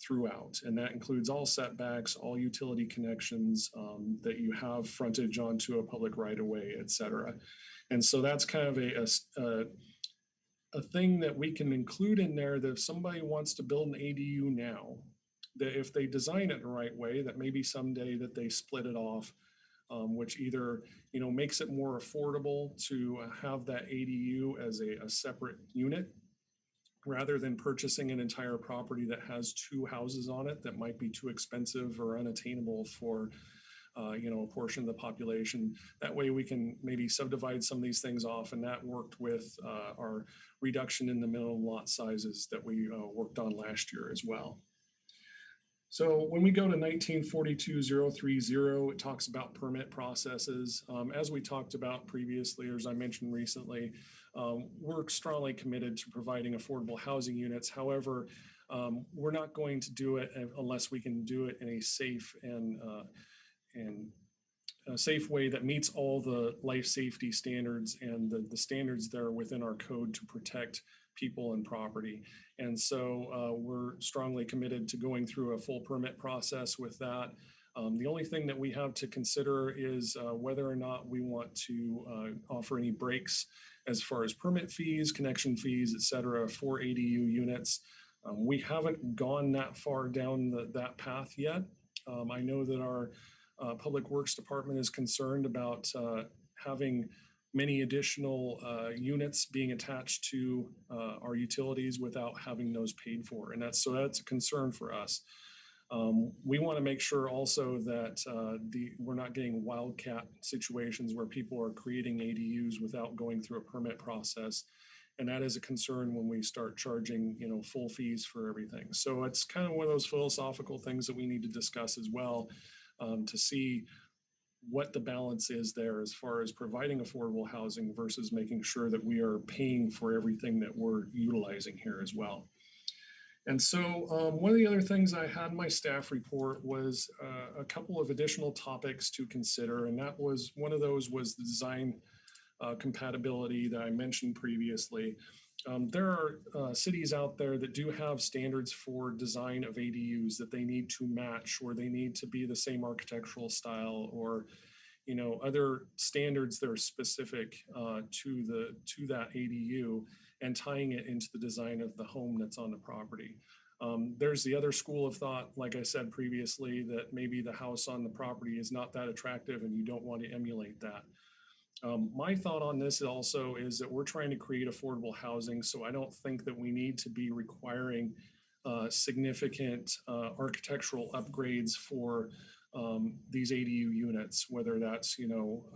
Speaker 12: throughout. And that includes all setbacks, all utility connections, that you have frontage onto a public right of way, et cetera. And so that's kind of a thing that we can include in there, that if somebody wants to build an ADU now, that if they design it the right way, that maybe someday that they split it off, which either, you know, makes it more affordable to have that ADU as a separate unit, rather than purchasing an entire property that has 2 houses on it that might be too expensive or unattainable for you know, a portion of the population. That way we can maybe subdivide some of these things off, and that worked with our reduction in the minimum lot sizes that we worked on last year as well. So when we go to 1942-030, it talks about permit processes. As we talked about previously, or as I mentioned recently, we're strongly committed to providing affordable housing units. However, we're not going to do it unless we can do it in a safe and a safe way that meets all the life safety standards and the standards that are within our code to protect people and property. And so we're strongly committed to going through a full permit process with that. The only thing that we have to consider is whether or not we want to offer any breaks as far as permit fees, connection fees, et cetera, for ADU units. We haven't gone that far down that path yet. I know that our Public Works Department is concerned about having many additional units being attached to our utilities without having those paid for. And that's a concern for us. We want to make sure also that we're not getting wildcat situations where people are creating ADUs without going through a permit process. And that is a concern when we start charging, full fees for everything. So it's kind of one of those philosophical things that we need to discuss as well, to see what the balance is there as far as providing affordable housing versus making sure that we are paying for everything that we're utilizing here as well. And so one of the other things I had in my staff report was a couple of additional topics to consider. And that was, one of those was the design compatibility that I mentioned previously. There are cities out there that do have standards for design of ADUs that they need to match, or they need to be the same architectural style, or other standards that are specific to that ADU, and tying it into the design of the home that's on the property. There's the other school of thought, like I said previously, that maybe the house on the property is not that attractive and you don't want to emulate that. My thought on this also is that we're trying to create affordable housing, so I don't think that we need to be requiring significant architectural upgrades for these ADU units, whether that's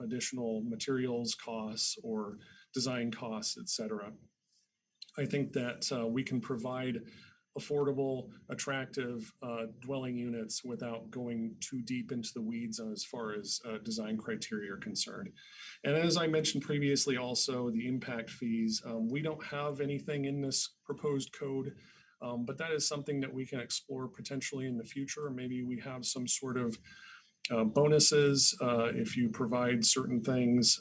Speaker 12: additional materials costs or design costs, etc. I think that we can provide affordable, attractive dwelling units without going too deep into the weeds as far as design criteria are concerned. And as I mentioned previously, also the impact fees. We don't have anything in this proposed code, but that is something that we can explore potentially in the future. Maybe we have some sort of bonuses if you provide certain things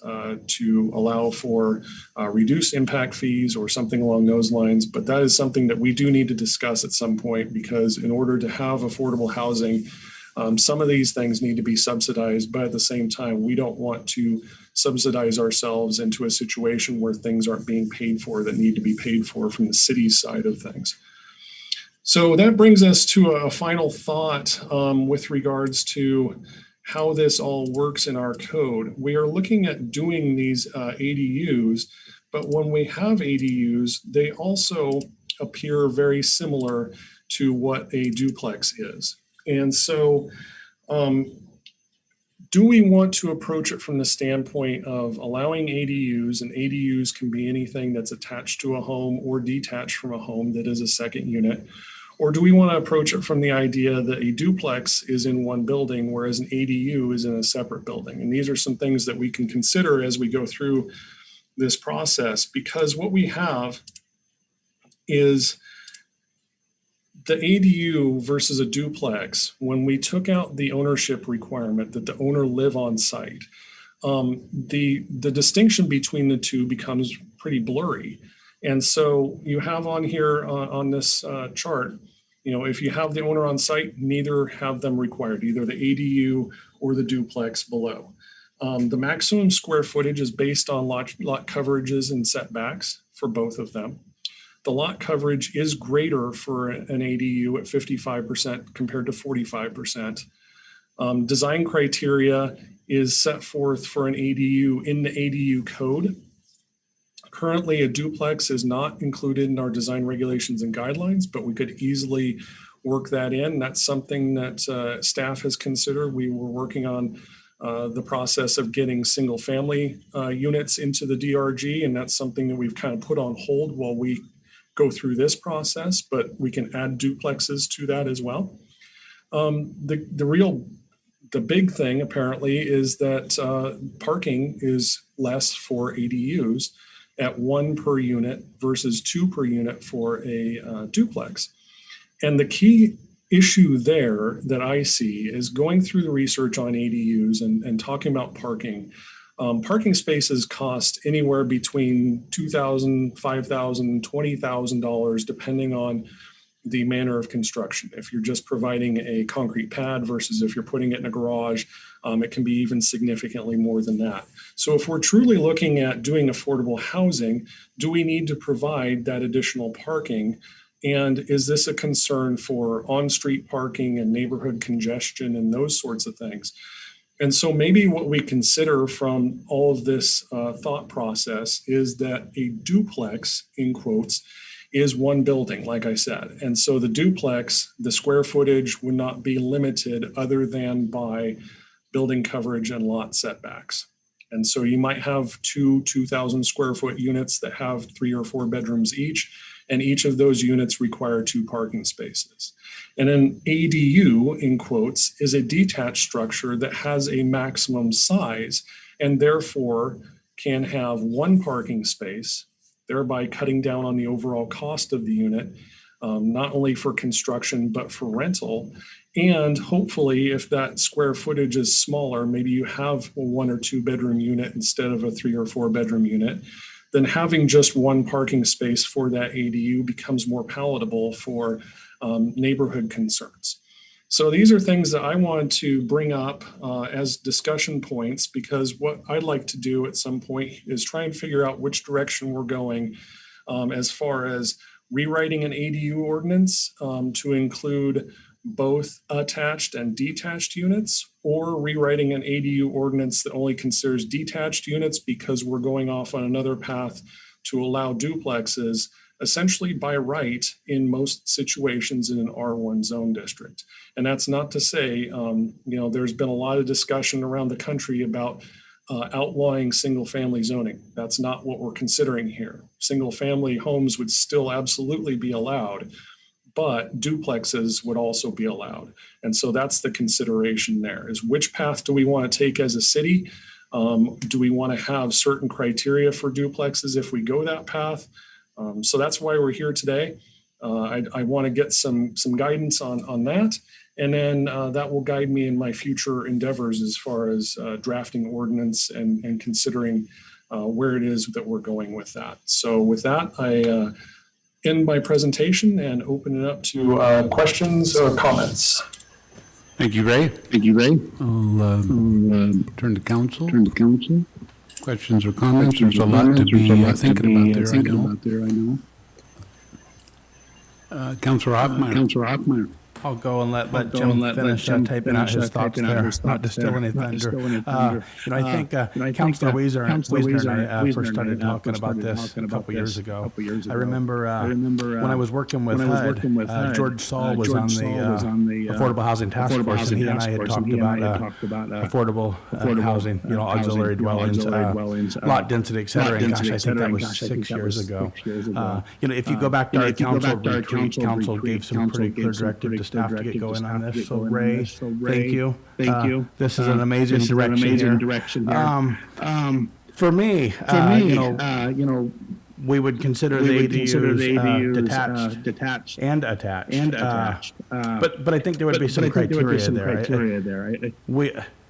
Speaker 12: to allow for reduced impact fees or something along those lines. But that is something that we do need to discuss at some point, because in order to have affordable housing, some of these things need to be subsidized, but at the same time, we don't want to subsidize ourselves into a situation where things aren't being paid for that need to be paid for from the city's side of things. So that brings us to a final thought with regards to how this all works in our code. We are looking at doing these ADUs, but when we have ADUs, they also appear very similar to what a duplex is. And so do we want to approach it from the standpoint of allowing ADUs, and ADUs can be anything that's attached to a home or detached from a home that is a second unit? Or do we want to approach it from the idea that a duplex is in one building, whereas an ADU is in a separate building? And these are some things that we can consider as we go through this process, because what we have is the ADU versus a duplex. When we took out the ownership requirement that the owner live on site, the distinction between the two becomes pretty blurry. And so you have on here on this chart, if you have the owner on site, neither have them required, either the ADU or the duplex below. The maximum square footage is based on lot coverages and setbacks for both of them. The lot coverage is greater for an ADU at 55% compared to 45%. Design criteria is set forth for an ADU in the ADU code. Currently, a duplex is not included in our design regulations and guidelines, but we could easily work that in. That's something that staff has considered. We were working on the process of getting single family units into the DRG, and that's something that we've kind of put on hold while we go through this process, but we can add duplexes to that as well. The big thing apparently is that parking is less for ADUs at 1 per unit versus 2 per unit for a duplex. And the key issue there that I see is going through the research on ADUs and talking about parking. Parking spaces cost anywhere between $2,000, $5,000, $20,000, depending on the manner of construction. If you're just providing a concrete pad versus if you're putting it in a garage, it can be even significantly more than that. So if we're truly looking at doing affordable housing, do we need to provide that additional parking? And is this a concern for on-street parking and neighborhood congestion and those sorts of things? And so maybe what we consider from all of this thought process is that a duplex, in quotes, is one building, like I said. And so the duplex, the square footage would not be limited other than by building coverage and lot setbacks. And so you might have 2,000 square foot units that have 3 or 4 bedrooms each, and each of those units require 2 parking spaces. And an ADU, in quotes, is a detached structure that has a maximum size and therefore can have 1 parking space, thereby cutting down on the overall cost of the unit, not only for construction, but for rental. And hopefully, if that square footage is smaller, maybe you have a 1 or 2 bedroom unit instead of a 3 or 4 bedroom unit, then having just 1 parking space for that ADU becomes more palatable for neighborhood concerns. So these are things that I wanted to bring up as discussion points, because what I'd like to do at some point is try and figure out which direction we're going as far as rewriting an ADU ordinance to include both attached and detached units, or rewriting an ADU ordinance that only considers detached units because we're going off on another path to allow duplexes essentially by right in most situations in an R1 zone district. And that's not to say, there's been a lot of discussion around the country about outlawing single family zoning. That's not what we're considering here. Single family homes would still absolutely be allowed, but duplexes would also be allowed. And so that's the consideration there, is which path do we want to take as a city? Do we want to have certain criteria for duplexes if we go that path? So that's why we're here today. I want to get some guidance on that. And then that will guide me in my future endeavors as far as drafting ordinance and considering where it is that we're going with that. So with that, I end my presentation and open it up to questions or comments.
Speaker 1: Thank you, Ray. I'll turn to council. Questions or comments? There's a lot to be thinking about there, I know. Councilor Hoffmeyer.
Speaker 3: I'll go and let Jim finish typing out his thoughts there, not distill any thunder. I think Councilor Weiser and I first started talking about this a couple years ago. I remember when I was working with HUD, George Saul was on the Affordable Housing Task Force, and he and I had talked about affordable housing, auxiliary dwellings, lot density, et cetera. And gosh, I think that was 6 years ago. If you go back to our council retreat, council gave some pretty clear directive to staff to get going on this. So Ray, thank you. This is an amazing direction here. For me, we would consider the ADUs detached and attached. But I think there would be some criteria there.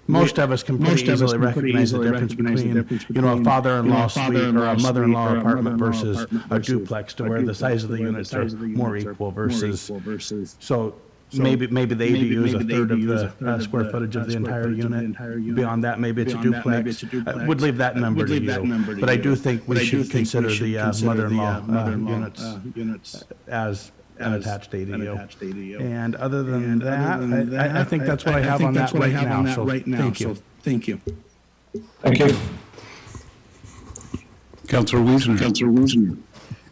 Speaker 3: Most of us can pretty easily recognize the difference between, a father-in-law suite or a mother-in-law apartment versus a duplex, to where the size of the units are more equal versus. So maybe the ADU is a third of the square footage of the entire unit. Beyond that, maybe it's a duplex. Would leave that number to you. But I do think we should consider the mother-in-law units as an attached ADU. And other than that, I think that's what I have on that right now. So thank you.
Speaker 12: Thank you.
Speaker 1: Councilor Wiesner.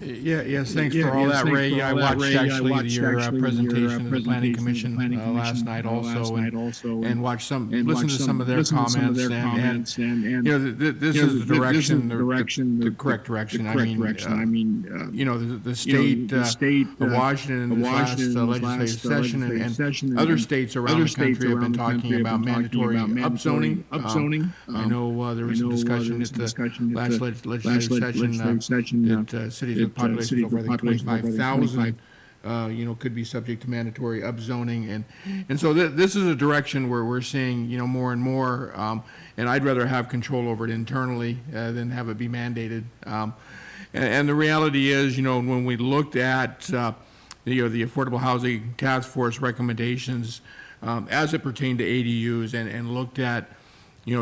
Speaker 4: Yes, thanks for all that, Ray. Yeah, I watched actually your presentation of the Planning Commission last night also, and listened to some of their comments, and this is the direction, the correct direction. I mean, the state of Washington in this last legislative session and other states around the country have been talking about mandatory upzoning. I know there was some discussion at the last legislative session that cities with population over, I think, 25,000, could be subject to mandatory upzoning. And so this is a direction where we're seeing, more and more, and I'd rather have control over it internally than have it be mandated. And the reality is, when we looked at, the Affordable Housing Task Force recommendations as it pertained to ADUs and looked at,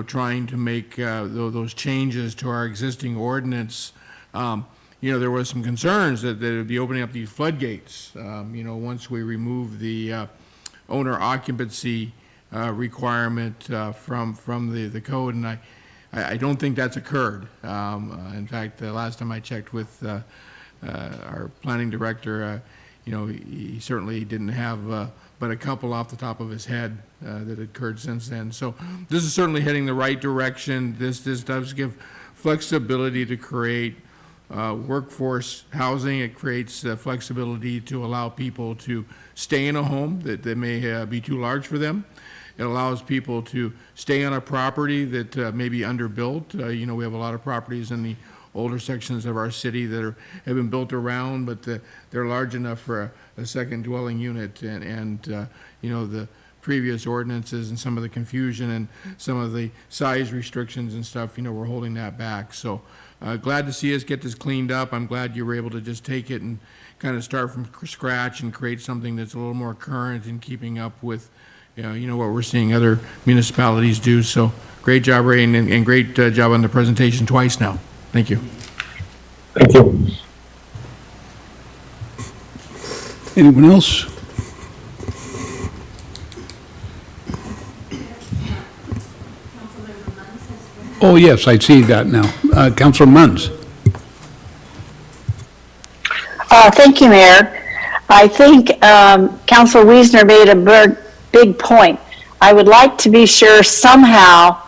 Speaker 4: trying to make those changes to our existing ordinance, there was some concerns that it would be opening up these floodgates, once we remove the owner occupancy requirement from the code, and I don't think that's occurred. In fact, the last time I checked with our planning director, he certainly didn't have but a couple off the top of his head that occurred since then. So this is certainly heading the right direction. This does give flexibility to create workforce housing. It creates flexibility to allow people to stay in a home that may be too large for them. It allows people to stay on a property that may be underbuilt. We have a lot of properties in the older sections of our city that have been built around, but they're large enough for a second dwelling unit. And the previous ordinances and some of the confusion and some of the size restrictions and stuff, we're holding that back. So glad to see us get this cleaned up. I'm glad you were able to just take it and kind of start from scratch and create something that's a little more current in keeping up with what we're seeing other municipalities do. So great job, Ray, and great job on the presentation twice now. Thank you.
Speaker 1: Thank you. Anyone else? Oh, yes, I see that now. Councilor Munns.
Speaker 10: Thank you, Mayor. I think Councilor Wiesner made a big point. I would like to be sure somehow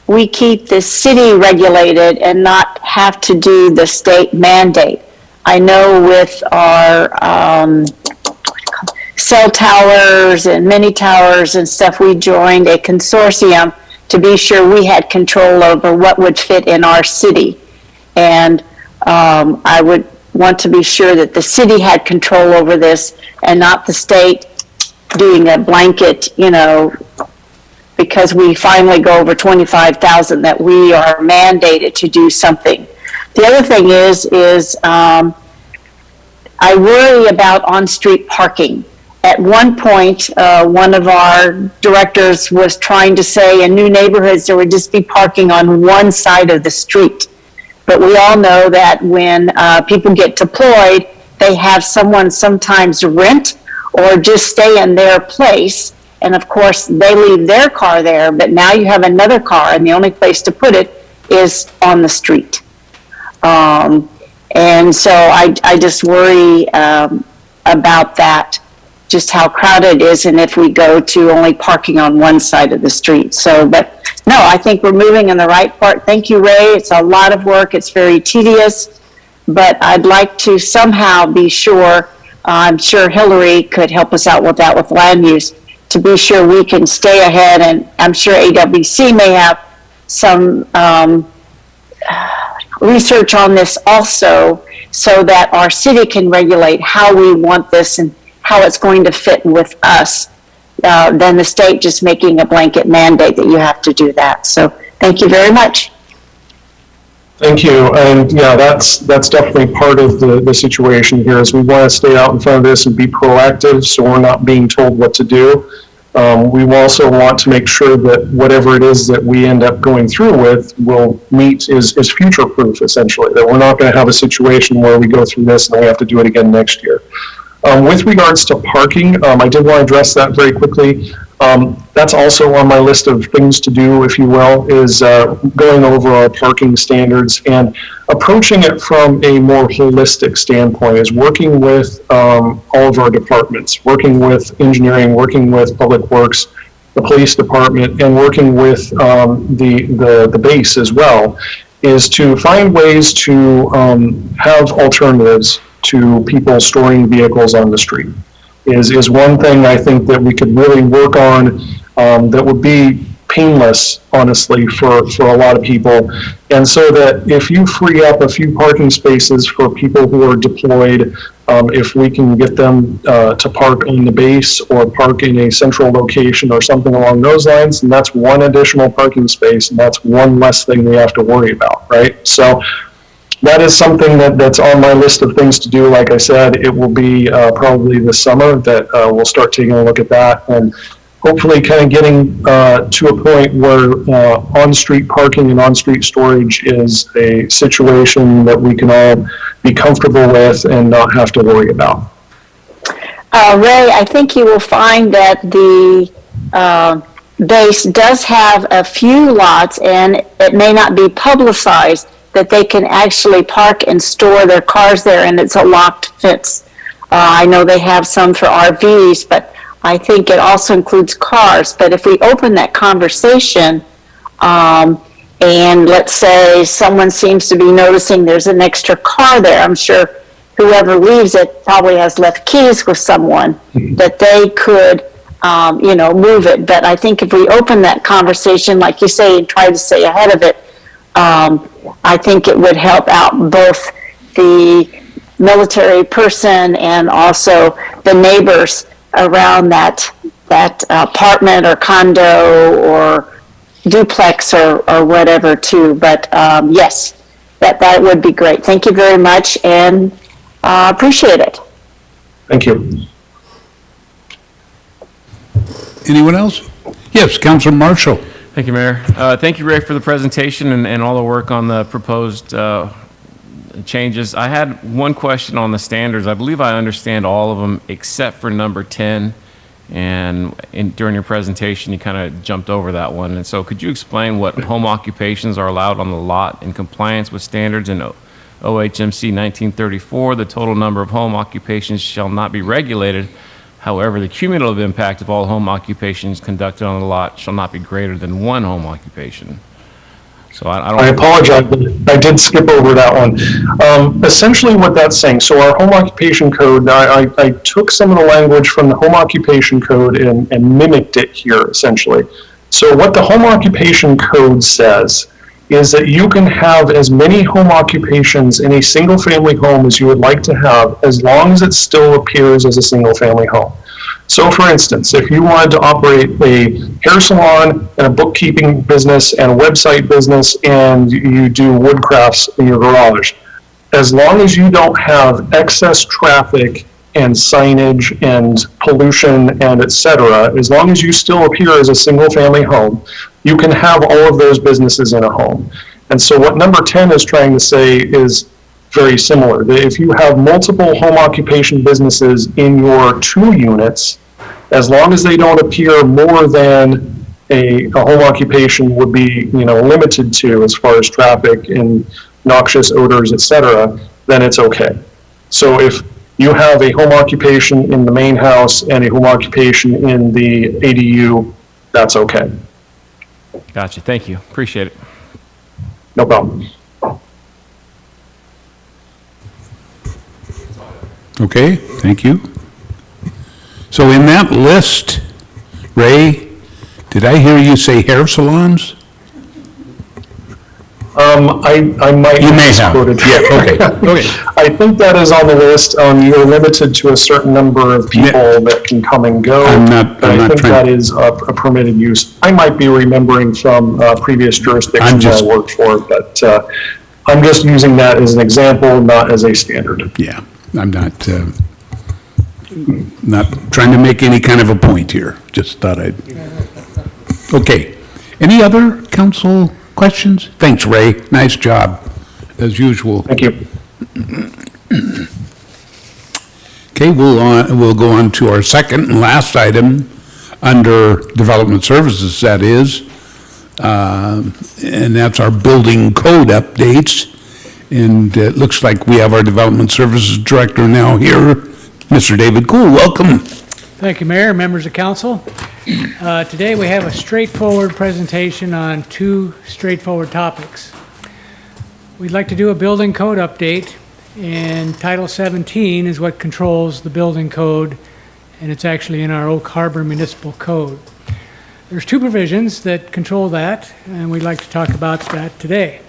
Speaker 10: we keep the city regulated and not have to do the state mandate. I know with our cell towers and mini towers and stuff, we joined a consortium to be sure we had control over what would fit in our city. And I would want to be sure that the city had control over this and not the state doing a blanket, because we finally go over 25,000, that we are mandated to do something. The other thing is I worry about on-street parking. At one point, one of our directors was trying to say in new neighborhoods there would just be parking on one side of the street. But we all know that when people get deployed, they have someone sometimes rent or just stay in their place. And of course, they leave their car there, but now you have another car, and the only place to put it is on the street. And so I just worry about that, just how crowded it is, and if we go to only parking on one side of the street. So, but no, I think we're moving in the right part. Thank you, Ray. It's a lot of work. It's very tedious, but I'd like to somehow be sure, I'm sure Hillary could help us out with that with land use, to be sure we can stay ahead, and I'm sure AWC may have some research on this also, so that our city can regulate how we want this and how it's going to fit with us, than the state just making a blanket mandate that you have to do that. So thank you very much.
Speaker 13: Thank you. And yeah, that's definitely part of the situation here, is we want to stay out in front of this and be proactive so we're not being told what to do. We also want to make sure that whatever it is that we end up going through with will meet is future-proof, essentially, that we're not going to have a situation where we go through this and then we have to do it again next year. With regards to parking, I did want to address that very quickly. That's also on my list of things to do, if you will, is going over our parking standards and approaching it from a more holistic standpoint, is working with all of our departments, working with engineering, working with public works, the police department, and working with the base as well, is to find ways to have alternatives to people storing vehicles on the street. Is one thing I think that we could really work on that would be painless, honestly, for a lot of people. And so that if you free up a few parking spaces for people who are deployed, if we can get them to park on the base or park in a central location or something along those lines, and that's one additional parking space, and that's one less thing we have to worry about, right? So that is something that's on my list of things to do. Like I said, it will be probably this summer that we'll start taking a look at that, and hopefully kind of getting to a point where on-street parking and on-street storage is a situation that we can all be comfortable with and not have to worry about. Ray,
Speaker 10: I think you will find that the base does have a few lots, and it may not be publicized, that they can actually park and store their cars there, and it's a locked fence. I know they have some for RVs, but I think it also includes cars. But if we open that conversation, and let's say someone seems to be noticing there's an extra car there, I'm sure whoever leaves it probably has left keys with someone, that they could, move it. But I think if we open that conversation, like you say, and try to stay ahead of it, I think it would help out both the military person and also the neighbors around that apartment or condo or duplex or whatever too. But yes, that would be great. Thank you very much, and appreciate it.
Speaker 13: Thank you.
Speaker 1: Anyone else? Yes, Councilor Marshall.
Speaker 9: Thank you, Mayor. Thank you, Ray, for the presentation and all the work on the proposed changes. I had one question on the standards. I believe I understand all of them except for number 10. And during your presentation, you kind of jumped over that one. And so could you explain what home occupations are allowed on the lot in compliance with standards in OHMC 1934? The total number of home occupations shall not be regulated. However, the cumulative impact of all home occupations conducted on the lot shall not be greater than one home occupation. So
Speaker 13: I apologize, but I did skip over that one. Essentially what that's saying, so our home occupation code, I took some of the language from the home occupation code and mimicked it here, essentially. So what the home occupation code says is that you can have as many home occupations in a single-family home as you would like to have, as long as it still appears as a single-family home. So for instance, if you wanted to operate a hair salon and a bookkeeping business and a website business and you do wood crafts in your garage, as long as you don't have excess traffic and signage and pollution and et cetera, as long as you still appear as a single family home, you can have all of those businesses in a home. And so what number 10 is trying to say is very similar. That if you have multiple home occupation businesses in your 2 units, as long as they don't appear more than a home occupation would be, limited to as far as traffic and noxious odors, et cetera, then it's okay. So if you have a home occupation in the main house and a home occupation in the ADU, that's okay.
Speaker 9: Gotcha. Thank you. Appreciate it.
Speaker 13: No problem.
Speaker 1: Okay, thank you. So in that list, Ray, did I hear you say hair salons?
Speaker 13: I might
Speaker 1: You may have.
Speaker 13: misquoted.
Speaker 1: Yeah, okay, okay.
Speaker 13: I think that is on the list. You're limited to a certain number of people that can come and go.
Speaker 1: I'm not
Speaker 13: I think
Speaker 1: trying-
Speaker 13: that is a permitted use. I might be remembering from previous jurisdictions I worked for, but I'm just using that as an example, not as a standard.
Speaker 1: Yeah, I'm not trying to make any kind of a point here. Just thought I'd. Okay. Any other council questions? Thanks, Ray. Nice job, as usual.
Speaker 13: Thank you.
Speaker 1: Okay, we'll go on to our second and last item under Development Services, that is, and that's our building code updates. And it looks like we have our Development Services Director now here, Mr. David Cool. Welcome.
Speaker 14: Thank you, Mayor, members of council. Today we have a straightforward presentation on 2 straightforward topics. We'd like to do a building code update, and Title 17 is what controls the building code, and it's actually in our Oak Harbor Municipal Code. There's 2 provisions that control that, and we'd like to talk about that today.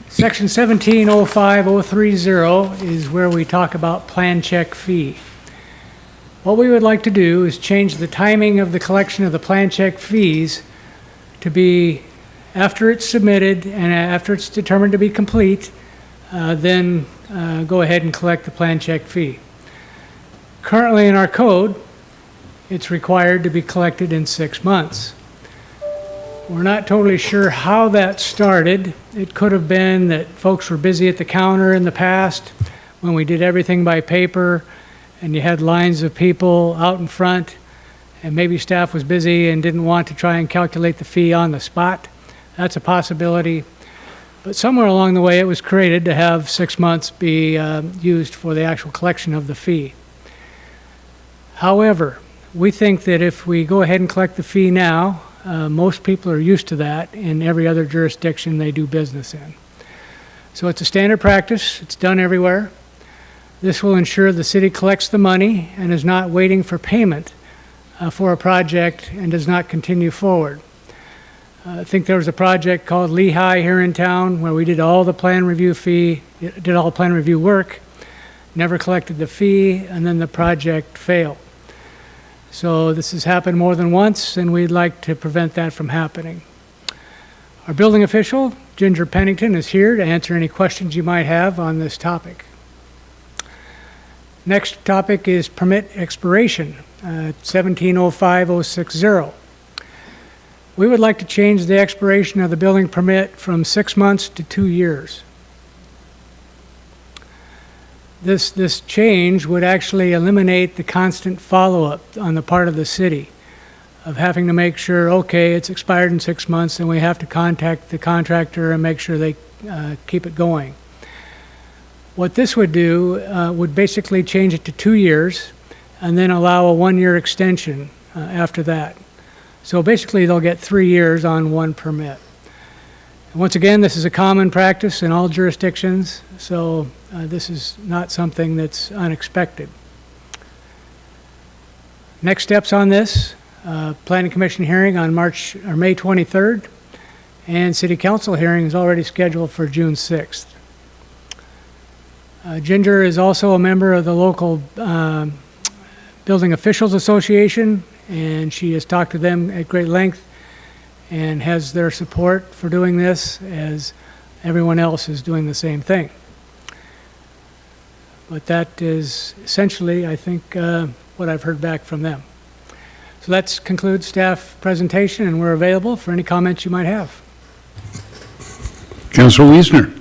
Speaker 14: Section 1705030 is where we talk about plan check fee. What we would like to do is change the timing of the collection of the plan check fees to be after it's submitted and after it's determined to be complete, then go ahead and collect the plan check fee. Currently in our code, it's required to be collected in 6 months. We're not totally sure how that started. It could have been that folks were busy at the counter in the past when we did everything by paper and you had lines of people out in front and maybe staff was busy and didn't want to try and calculate the fee on the spot. That's a possibility. But somewhere along the way, it was created to have 6 months be used for the actual collection of the fee. However, we think that if we go ahead and collect the fee now, most people are used to that in every other jurisdiction they do business in. So it's a standard practice. It's done everywhere. This will ensure the city collects the money and is not waiting for payment for a project and does not continue forward. I think there was a project called Lehigh here in town where we did all the plan review work, never collected the fee, and then the project failed. So this has happened more than once, and we'd like to prevent that from happening. Our building official, Ginger Pennington, is here to answer any questions you might have on this topic. Next topic is permit expiration, 1705-060. We would like to change the expiration of the building permit from 6 months to 2 years. This change would actually eliminate the constant follow-up on the part of the city of having to make sure, okay, it's expired in 6 months, and we have to contact the contractor and make sure they keep it going. What this would do would basically change it to 2 years and then allow a 1-year extension after that. So basically, they'll get 3 years on one permit. And once again, this is a common practice in all jurisdictions, so this is not something that's unexpected. Next steps on this, Planning Commission hearing on May 23rd, and City Council hearing is already scheduled for June 6th. Ginger is also a member of the local Building Officials Association, and she has talked to them at great length and has their support for doing this, as everyone else is doing the same thing. But that is essentially, I think, what I've heard back from them. So that concludes staff presentation, and we're available for any comments you might have.
Speaker 1: Councilor Wiesner.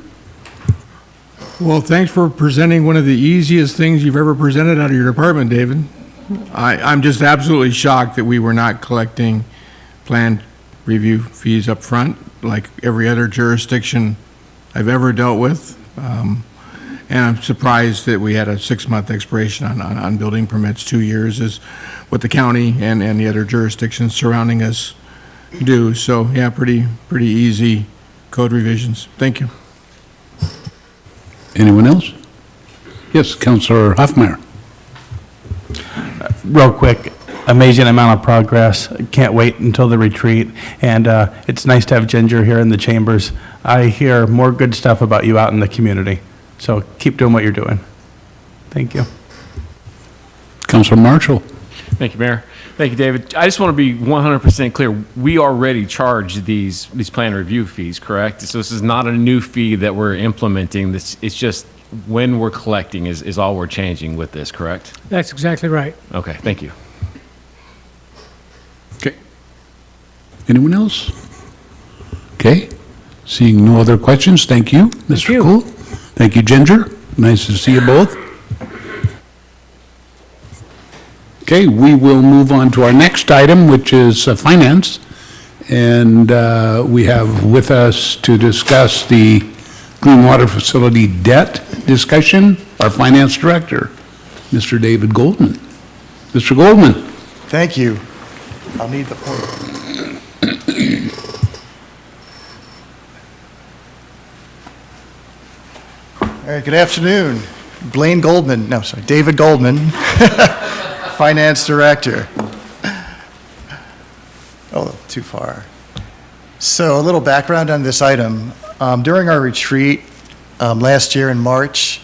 Speaker 4: Well, thanks for presenting one of the easiest things you've ever presented out of your department, David. I'm just absolutely shocked that we were not collecting plan review fees up front like every other jurisdiction I've ever dealt with. And I'm surprised that we had a 6-month expiration on building permits. 2 years is what the county and the other jurisdictions surrounding us do. So yeah, pretty easy code revisions. Thank you.
Speaker 1: Anyone else? Yes, Councilor Hoffmeyer.
Speaker 3: Real quick, amazing amount of progress. Can't wait until the retreat. And it's nice to have Ginger here in the chambers. I hear more good stuff about you out in the community. So keep doing what you're doing. Thank you.
Speaker 1: Councilor Marshall.
Speaker 9: Thank you, Mayor. Thank you, David. I just want to be 100% clear. We already charge these plan review fees, correct? So this is not a new fee that we're implementing. It's just when we're collecting is all we're changing with this, correct?
Speaker 14: That's exactly right.
Speaker 9: Okay, thank you.
Speaker 1: Okay. Anyone else? Okay. Seeing no other questions, thank you, Mr. Cool. Thank you, Ginger. Nice to see you both. Okay, we will move on to our next item, which is finance. And we have with us to discuss the Clean Water Facility debt discussion, our finance director, Mr. David Goldman. Mr. Goldman.
Speaker 8: Thank you. I'll need the pointer. All right, good afternoon. David Goldman, Finance Director. Oh, too far. So a little background on this item. During our retreat last year in March,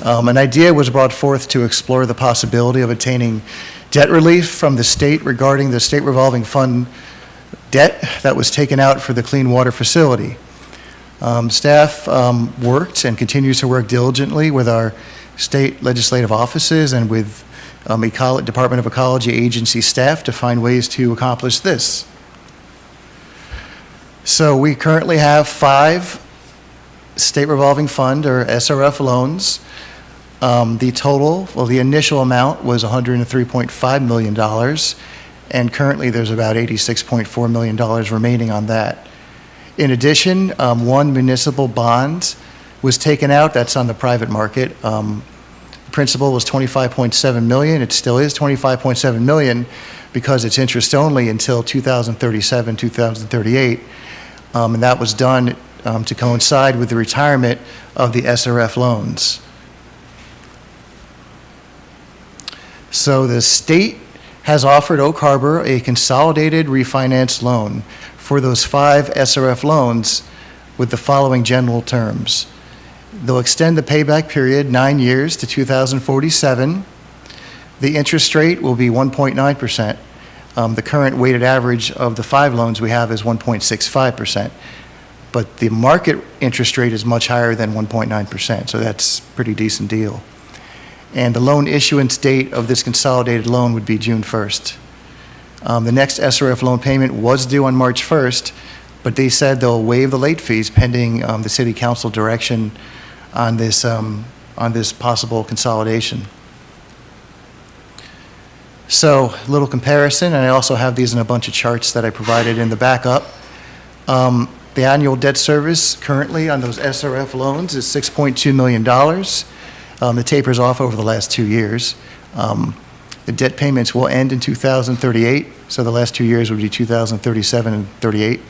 Speaker 8: an idea was brought forth to explore the possibility of attaining debt relief from the state regarding the state revolving fund debt that was taken out for the clean water facility. Staff worked and continues to work diligently with our state legislative offices and with Department of Ecology agency staff to find ways to accomplish this. So we currently have 5 state revolving fund or SRF loans. The initial amount was $103.5 million, and currently there's about $86.4 million remaining on that. In addition, one municipal bond was taken out. That's on the private market. Principal was $25.7 million. It still is $25.7 million because it's interest only until 2037, 2038. And that was done to coincide with the retirement of the SRF loans. So the state has offered Oak Harbor a consolidated refinance loan for those 5 SRF loans with the following general terms. They'll extend the payback period 9 years to 2047. The interest rate will be 1.9%. The current weighted average of the 5 loans we have is 1.65%. But the market interest rate is much higher than 1.9%, so that's a pretty decent deal. And the loan issuance date of this consolidated loan would be June 1st. The next SRF loan payment was due on March 1st, but they said they'll waive the late fees pending the city council direction on this possible consolidation. So, a little comparison, and I also have these in a bunch of charts that I provided in the backup. The annual debt service currently on those SRF loans is $6.2 million. It tapers off over the last 2 years. The debt payments will end in 2038, so the last 2 years would be 2037 and 38.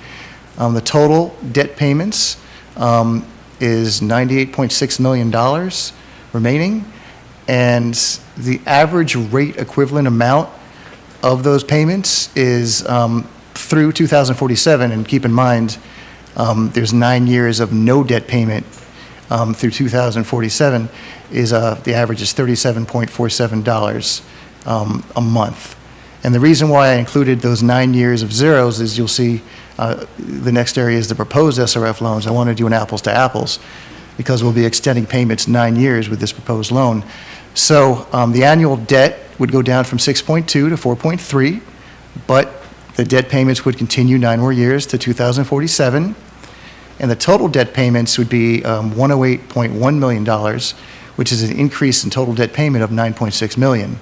Speaker 8: The total debt payments is $98.6 million remaining, and the average rate equivalent amount of those payments is through 2047, and keep in mind, there's 9 years of no debt payment through 2047, is the average is $37.47 a month. And the reason why I included those 9 years of zeros is you'll see the next area is the proposed SRF loans. I want to do an apples to apples because we'll be extending payments 9 years with this proposed loan. So the annual debt would go down from 6.2 to 4.3, but the debt payments would continue 9 more years to 2047. And the total debt payments would be $108.1 million, which is an increase in total debt payment of $9.6 million.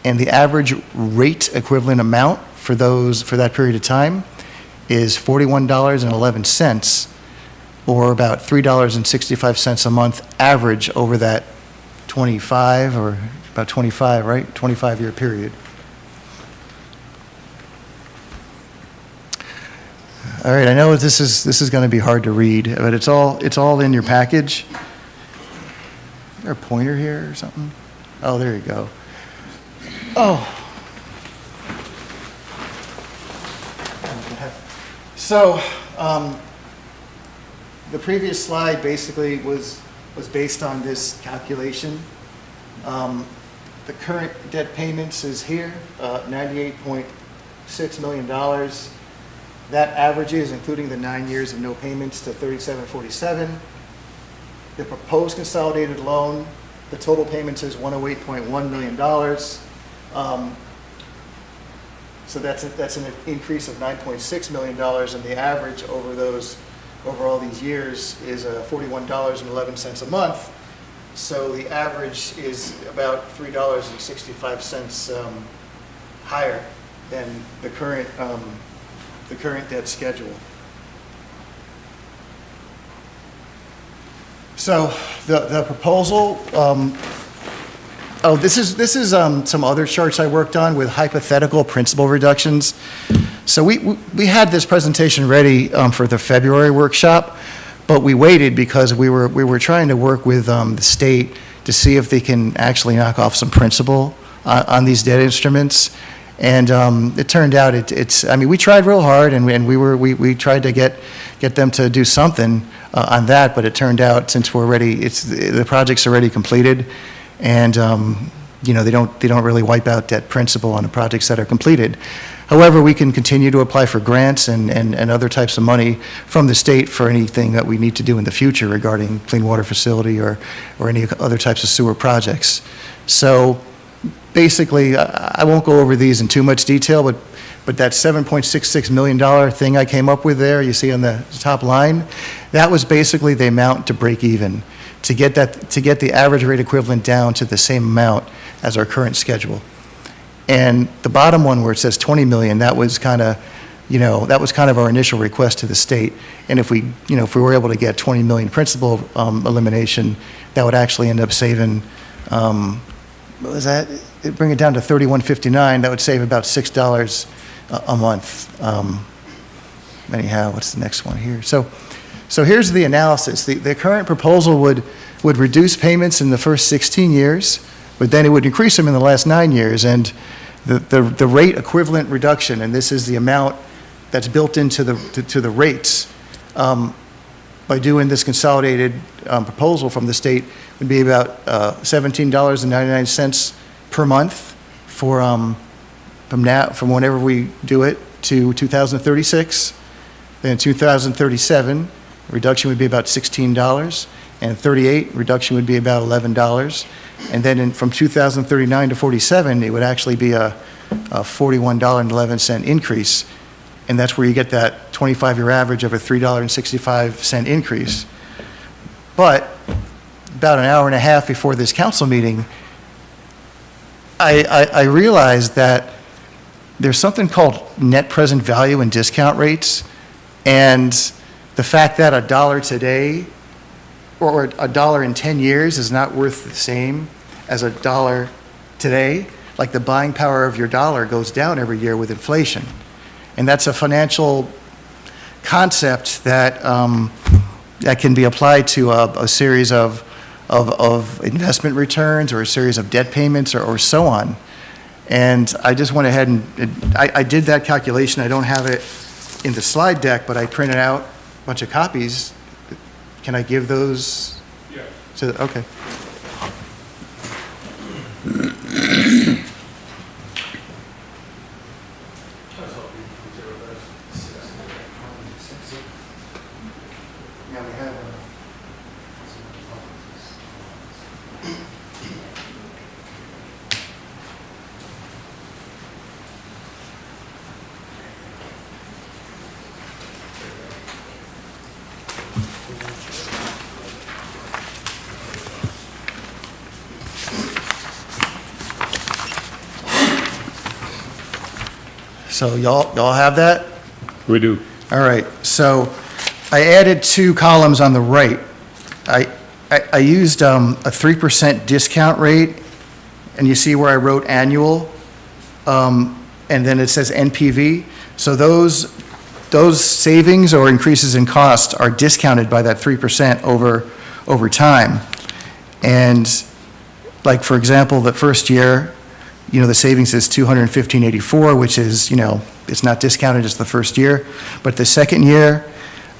Speaker 8: And the average rate equivalent amount for that period of time is $41.11, or about $3.65 a month average over that 25, or about 25, right? 25-year period. All right, I know this is going to be hard to read, but it's all in your package. Is there a pointer here or something? Oh, there you go. Oh. So, the previous slide basically was based on this calculation. The current debt payments is here, $98.6 million. That averages, including the 9 years of no payments, to $37.47. The proposed consolidated loan, the total payments is $108.1 million. So that's an increase of $9.6 million, and the average over all these years is $41.11 a month. So the average is about $3.65 higher than the current debt schedule. So the proposal, this is some other charts I worked on with hypothetical principal reductions. So we had this presentation ready for the February workshop, but we waited because we were trying to work with the state to see if they can actually knock off some principal on these debt instruments. And it turned out I mean, we tried real hard, and we tried to get them to do something on that, but it turned out since the project's already completed, and they don't really wipe out debt principal on the projects that are completed. However, we can continue to apply for grants and other types of money from the state for anything that we need to do in the future regarding clean water facility or any other types of sewer projects. So basically, I won't go over these in too much detail, but that $7.66 million thing I came up with there, you see on the top line, that was basically the amount to break even, to get the average rate equivalent down to the same amount as our current schedule. And the bottom one where it says 20 million, that was kind of, that was kind of our initial request to the state. And if we, if we were able to get 20 million principal elimination, that would actually end up saving, what was that? It'd bring it down to 31.59. That would save about $6 a month. Anyhow, what's the next one here? So here's the analysis. The current proposal would reduce payments in the first 16 years, but then it would increase them in the last 9 years. And the rate equivalent reduction, and this is the amount that's built into the rates, by doing this consolidated proposal from the state, would be about $17.99 per month from whenever we do it to 2036. Then in 2037, reduction would be about $16, and 38, reduction would be about $11. And then from 2039 to 47, it would actually be a $41.11 increase. And that's where you get that 25-year average of a $3.65 increase. But about an hour and a half before this council meeting, I realized that there's something called net present value and discount rates. And the fact that $1 today or $1 in 10 years is not worth the same as $1 today, like the buying power of your dollar goes down every year with inflation. And that's a financial concept that, that can be applied to a series of investment returns or a series of debt payments or so on. And I just went ahead and I did that calculation. I don't have it in the slide deck, but I printed out a bunch of copies. Can I give those? Yeah. Okay. So y'all have that?
Speaker 1: We do.
Speaker 8: All right, so I added 2 columns on the right. I used a 3% discount rate, and you see where I wrote annual, and then it says NPV. So those savings or increases in cost are discounted by that 3% over time. And like, for example, the first year, the savings is $215.84, which is, it's not discounted, it's the first year. But the second year,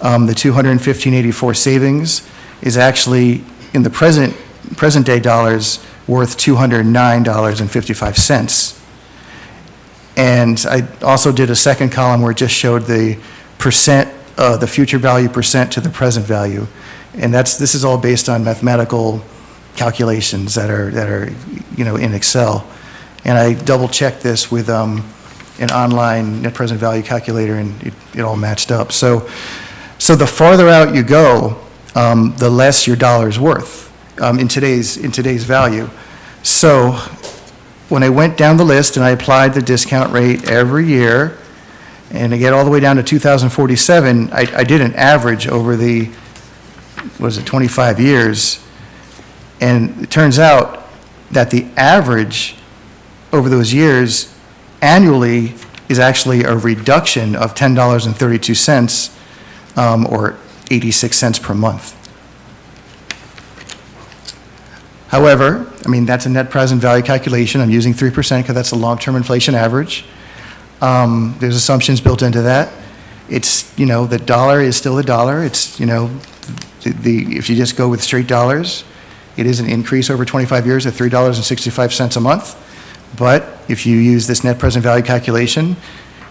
Speaker 8: the $215.84 savings is actually, in the present day dollars, worth $209.55. And I also did a second column where it just showed the percent, the future value percent to the present value. And this is all based on mathematical calculations that are in Excel. And I double-checked this with an online net present value calculator, and it all matched up. So the farther out you go, the less your dollar's worth in today's value. So when I went down the list and I applied the discount rate every year, and I get all the way down to 2047, I did an average over the, 25 years, and it turns out that the average over those years annually is actually a reduction of $10.32, or 86 cents per month. However, that's a net present value calculation. I'm using 3% because that's the long-term inflation average. There's assumptions built into that. It's, the dollar is still the dollar. It's, if you just go with straight dollars, it is an increase over 25 years at $3.65 a month. But if you use this net present value calculation,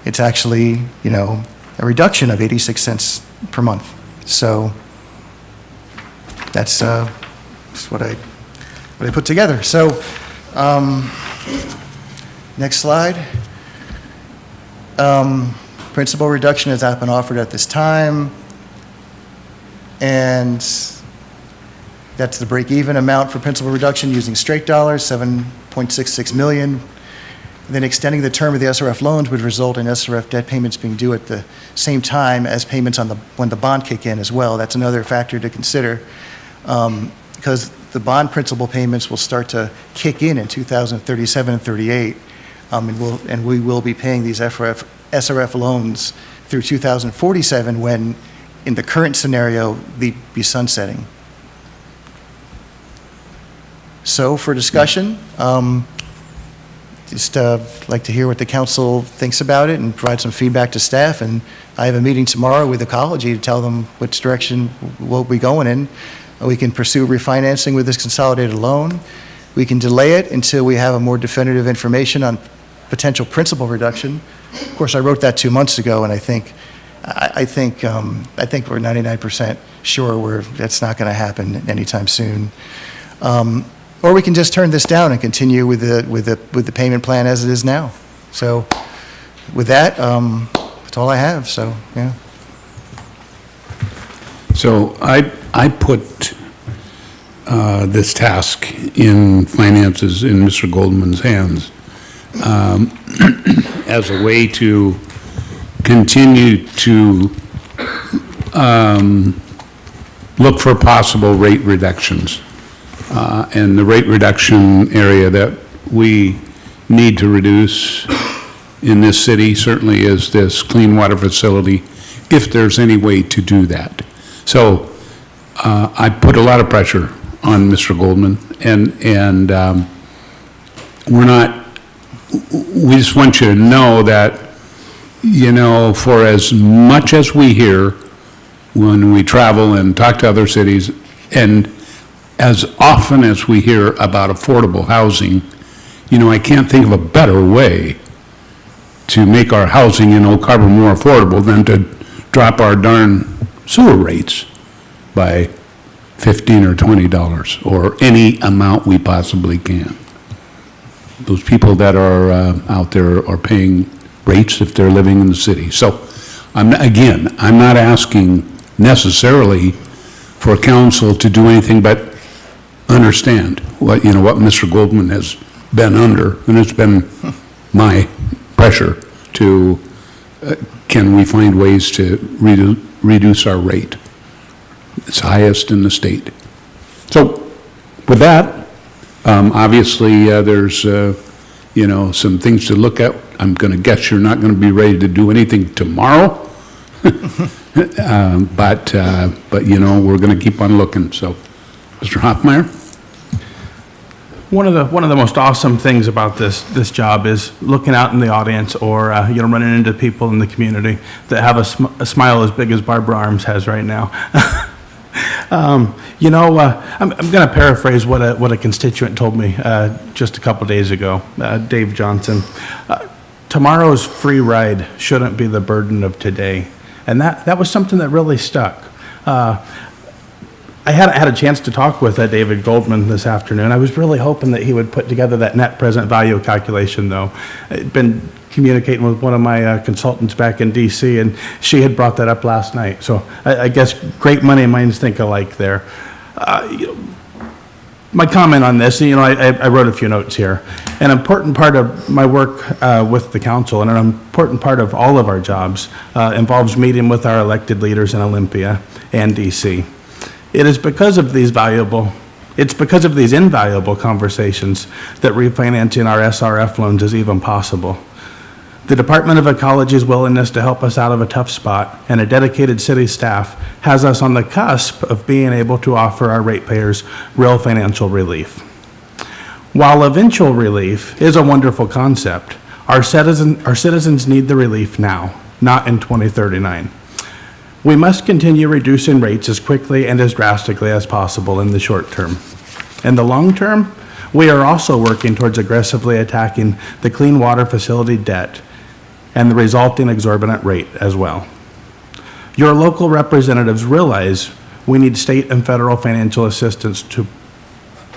Speaker 8: it's actually, a reduction of 86 cents per month. So that's what I put together. So next slide. Principal reduction has not been offered at this time. And that's the break-even amount for principal reduction using straight dollars, $7.66 million. Then extending the term of the SRF loans would result in SRF debt payments being due at the same time as payments on when the bond kick in as well. That's another factor to consider, because the bond principal payments will start to kick in 2037 and 38, and we will be paying these SRF loans through 2047 when, in the current scenario, they'd be sunsetting. So for discussion, just like to hear what the council thinks about it and provide some feedback to staff. And I have a meeting tomorrow with Ecology to tell them which direction we'll be going in. We can pursue refinancing with this consolidated loan. We can delay it until we have a more definitive information on potential principal reduction. Of course, I wrote that 2 months ago, and I think we're 99% sure that's not going to happen anytime soon. Or we can just turn this down and continue with the payment plan as it is now. So with that, that's all I have, so, yeah.
Speaker 1: So I put this task in finances in Mr. Goldman's hands as a way to continue to look for possible rate reductions. And the rate reduction area that we need to reduce in this city certainly is this clean water facility, if there's any way to do that. So I put a lot of pressure on Mr. Goldman, and we just want you to know that, you know, for as much as we hear when we travel and talk to other cities, and as often as we hear about affordable housing, you know, I can't think of a better way to make our housing in Oak Harbor more affordable than to drop our darn sewer rates by $15 or $20 or any amount we possibly can. Those people that are out there are paying rates if they're living in the city. So, I'm not asking necessarily for council to do anything but understand what Mr. Goldman has been under, and it's been my pressure to, can we find ways to reduce our rate? It's highest in the state. So with that, obviously there's, some things to look at. I'm going to guess you're not going to be ready to do anything tomorrow, but we're going to keep on looking. So, Mr. Hoffmeyer?
Speaker 3: One of the most awesome things about this job is looking out in the audience, or running into people in the community that have a smile as big as Barbara Arms has right now. I'm going to paraphrase what a constituent told me just a couple days ago, Dave Johnson. Tomorrow's free ride shouldn't be the burden of today, and that was something that really stuck. I had a chance to talk with David Goldman this afternoon. I was really hoping that he would put together that net present value calculation, though. I'd been communicating with one of my consultants back in D.C., and she had brought that up last night. So I guess great money minds think alike there. My comment on this, I wrote a few notes here. An important part of my work with the council, and an important part of all of our jobs, involves meeting with our elected leaders in Olympia and D.C. It's because of these invaluable conversations that refinancing our SRF loans is even possible. The Department of Ecology's willingness to help us out of a tough spot and a dedicated city staff has us on the cusp of being able to offer our ratepayers real financial relief. While eventual relief is a wonderful concept, our citizens need the relief now, not in 2039. We must continue reducing rates as quickly and as drastically as possible in the short term. In the long term, we are also working towards aggressively attacking the clean water facility debt and the resulting exorbitant rate as well. Your local representatives realize we need state and federal financial assistance to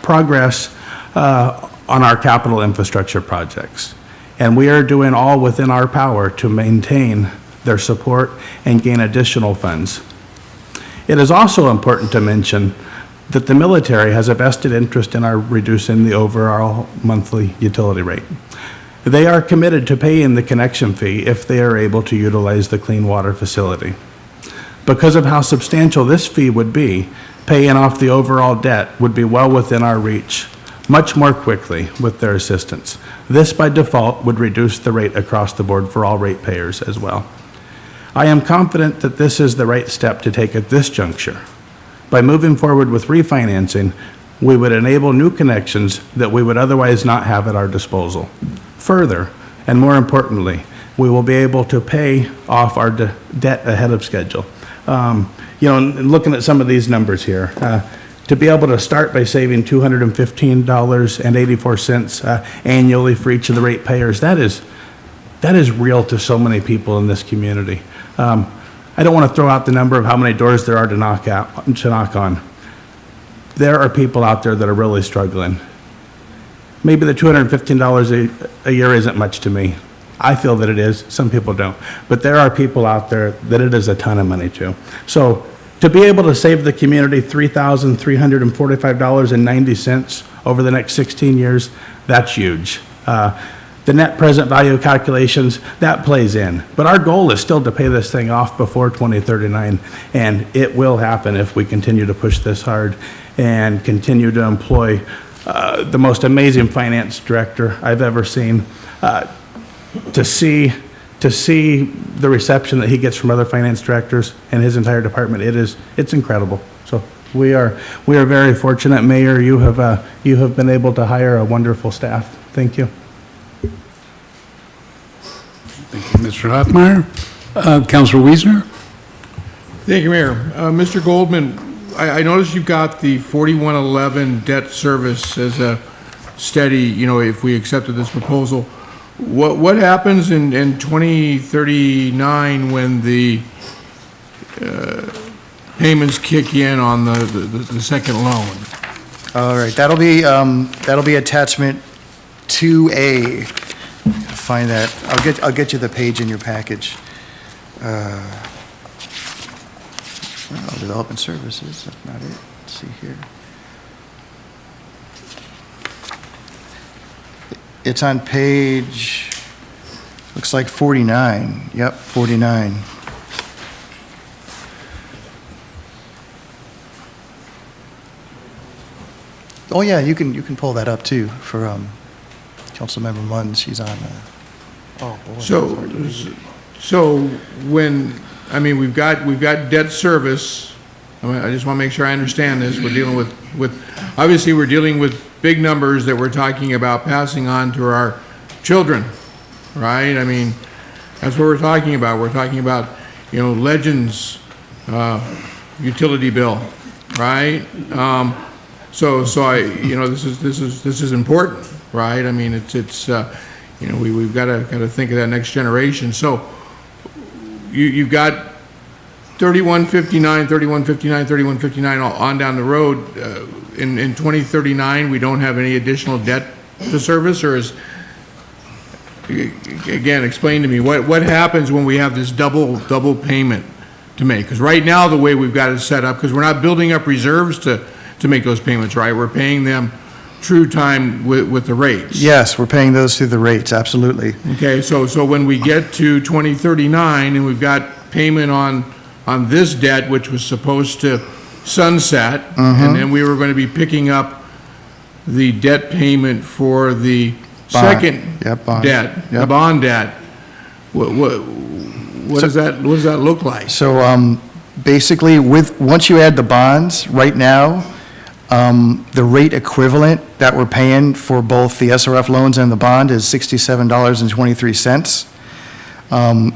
Speaker 3: progress on our capital infrastructure projects, and we are doing all within our power to maintain their support and gain additional funds. It is also important to mention that the military has a vested interest in our reducing the overall monthly utility rate. They are committed to paying the connection fee if they are able to utilize the clean water facility. Because of how substantial this fee would be, paying off the overall debt would be well within our reach, much more quickly with their assistance. This, by default, would reduce the rate across the board for all ratepayers as well. I am confident that this is the right step to take at this juncture. By moving forward with refinancing, we would enable new connections that we would otherwise not have at our disposal. Further, and more importantly, we will be able to pay off our debt ahead of schedule. And looking at some of these numbers here, to be able to start by saving $215.84 annually for each of the ratepayers, that is real to so many people in this community. I don't want to throw out the number of how many doors there are to knock on. There are people out there that are really struggling. Maybe the $215 a year isn't much to me. I feel that it is. Some people don't. But there are people out there that it is a ton of money to. So to be able to save the community $3,345.90 over the next 16 years, that's huge. The net present value calculations, that plays in. But our goal is still to pay this thing off before 2039, and it will happen if we continue to push this hard and continue to employ the most amazing finance director I've ever seen. To see the reception that he gets from other finance directors and his entire department, it's incredible. So we are very fortunate, Mayor. You have been able to hire a wonderful staff. Thank you.
Speaker 1: Thank you, Mr. Hoffmeyer. Councilor Wiesner?
Speaker 4: Thank you, Mayor. Mr. Goldman, I noticed you've got the 4111 debt service as a steady, if we accepted this proposal. What happens in 2039 when the payments kick in on the second loan?
Speaker 8: All right, that'll be attachment 2A. Find that. I'll get you the page in your package. Development services, that's not it. Let's see here. It's on page, looks like 49. Yep, 49. Oh, yeah, you can pull that up too for Councilmember Munn. She's on. Oh, boy.
Speaker 4: So when, we've got debt service. I just want to make sure I understand this. We're dealing with obviously we're dealing with big numbers that we're talking about passing on to our children, right? That's what we're talking about. We're talking about, Legends utility bill, right? So this is important, right? We've got to think of that next generation. So you've got 3159 on down the road. In 2039, we don't have any additional debt to service, or is, again, explain to me, what happens when we have this double payment to make? Because right now, the way we've got it set up, because we're not building up reserves to make those payments, right? We're paying them true time with the rates.
Speaker 8: Yes, we're paying those through the rates, absolutely.
Speaker 4: Okay, so when we get to 2039 and we've got payment on this debt, which was supposed to sunset, and then we were going to be picking up the debt payment for the second debt, the bond debt. What does that look like?
Speaker 8: So basically, once you add the bonds, right now, the rate equivalent that we're paying for both the SRF loans and the bond is $67.23.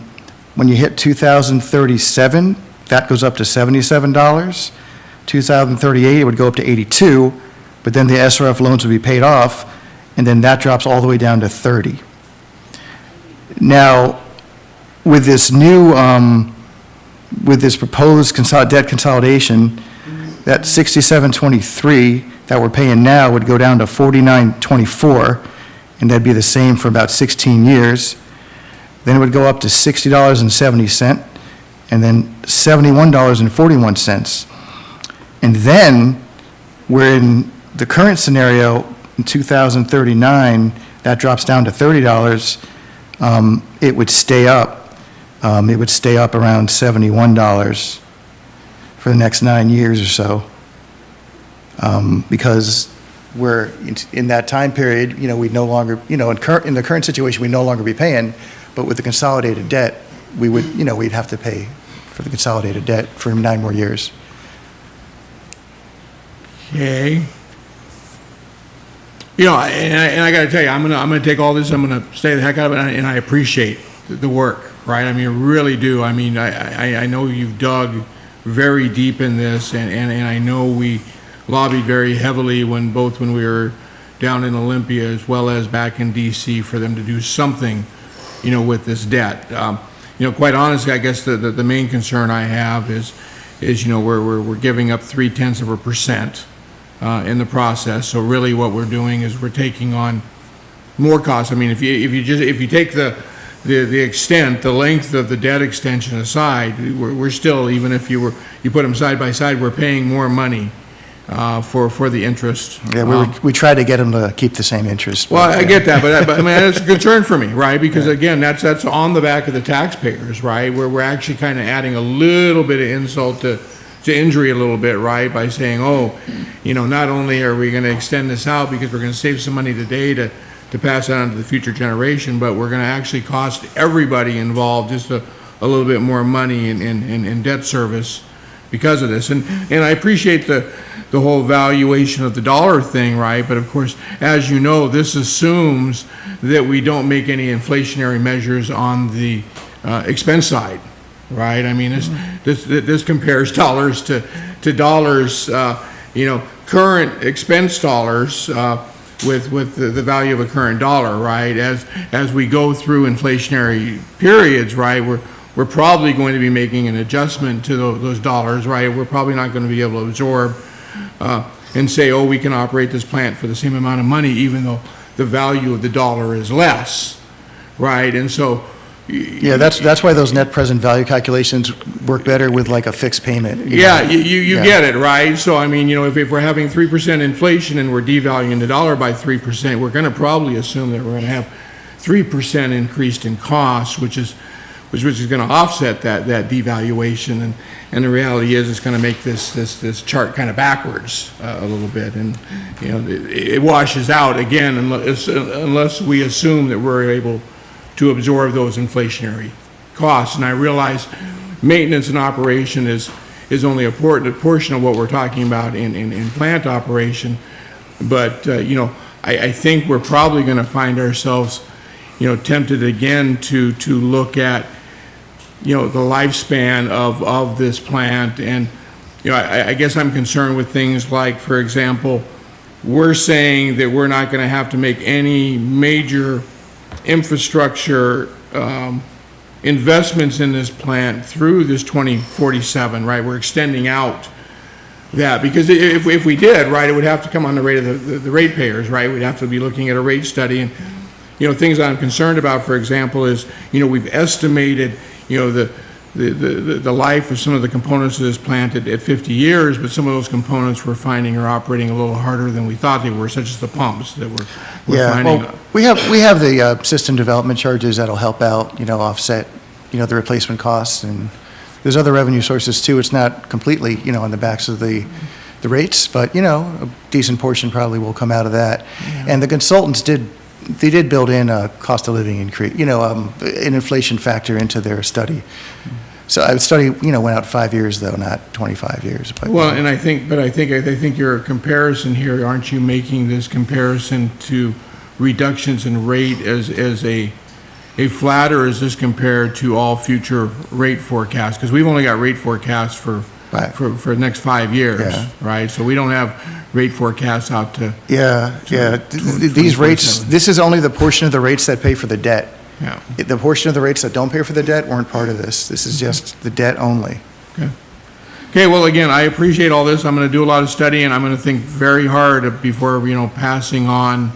Speaker 8: When you hit 2037, that goes up to $77. 2038, it would go up to $82, but then the SRF loans would be paid off, and then that drops all the way down to $30. Now, with this new, with this proposed debt consolidation, that $67.23 that we're paying now would go down to $49.24, and that'd be the same for about 16 years. Then it would go up to $60.70, and then $71.41. And then we're in the current scenario in 2039, that drops down to $30, it would stay up. It would stay up around $71 for the next 9 years or so. Because we're, in that time period, we'd no longer, in the current situation, we'd no longer be paying, but with the consolidated debt, we would, we'd have to pay for the consolidated debt for 9 more years.
Speaker 4: Okay. And I got to tell you, I'm gonna take all this. I'm gonna stay the heck out of it, and I appreciate the work, right? I mean, I really do. I mean, I know you've dug very deep in this, and I know we lobbied very heavily when we were down in Olympia as well as back in D.C. for them to do something, with this debt. Quite honestly, I guess the main concern I have is we're giving up 0.3% in the process. So really, what we're doing is we're taking on more costs. I mean, if you take the extent, the length of the debt extension aside, we're still, even if you put them side by side, we're paying more money for the interest.
Speaker 8: Yeah, we tried to get them to keep the same interest.
Speaker 4: Well, I get that, but I mean, that's a concern for me, right? Because again, that's on the back of the taxpayers, right? Where we're actually kind of adding a little bit of insult to injury a little bit, right? By saying, not only are we going to extend this out because we're going to save some money today to pass it on to the future generation, but we're going to actually cost everybody involved just a little bit more money in debt service because of this. And I appreciate the whole valuation of the dollar thing, right? But of course, as you know, this assumes that we don't make any inflationary measures on the expense side, right? I mean, this compares dollars to dollars, current expense dollars with the value of a current dollar, right? As we go through inflationary periods, right, we're probably going to be making an adjustment to those dollars, right? We're probably not going to be able to absorb and say, we can operate this plant for the same amount of money, even though the value of the dollar is less, right? And so,
Speaker 8: yeah, that's why those net present value calculations work better with like a fixed payment.
Speaker 4: You get it, right? So, I mean, if we're having 3% inflation and we're devaluing the dollar by 3%, we're going to probably assume that we're going to have 3% increased in costs, which is going to offset that devaluation, and the reality is it's going to make this chart kind of backwards a little bit, and it washes out again unless we assume that we're able to absorb those inflationary costs. And I realize maintenance and operation is only a portion of what we're talking about in plant operation, but I think we're probably going to find ourselves tempted again to look at the lifespan of this plant. And I guess I'm concerned with things like, for example, we're saying that we're not going to have to make any major infrastructure investments in this plant through this 2047, right? We're extending out that, because if we did, right, it would have to come on the rate of the ratepayers, right? We'd have to be looking at a rate study. And things I'm concerned about, for example, is we've estimated the life of some of the components of this plant at 50 years, but some of those components we're finding are operating a little harder than we thought they were, such as the pumps that we're finding.
Speaker 8: Well, we have the system development charges that'll help out, offset, the replacement costs, and there's other revenue sources too. It's not completely, on the backs of the rates, but, a decent portion probably will come out of that. Yeah. And the consultants did build in a cost of living increase, an inflation factor into their study. So the study, went out 5 years though, not 25 years. But,
Speaker 4: well, and I think your comparison here, aren't you making this comparison to reductions in rate as a flat, or is this compared to all future rate forecasts? Because we've only got rate forecasts for the next 5 years, right? So we don't have rate forecasts out to.
Speaker 8: These rates, this is only the portion of the rates that pay for the debt.
Speaker 4: Yeah.
Speaker 8: The portion of the rates that don't pay for the debt weren't part of this. This is just the debt only.
Speaker 4: Okay, well, again, I appreciate all this. I'm going to do a lot of studying. I'm going to think very hard before, passing on,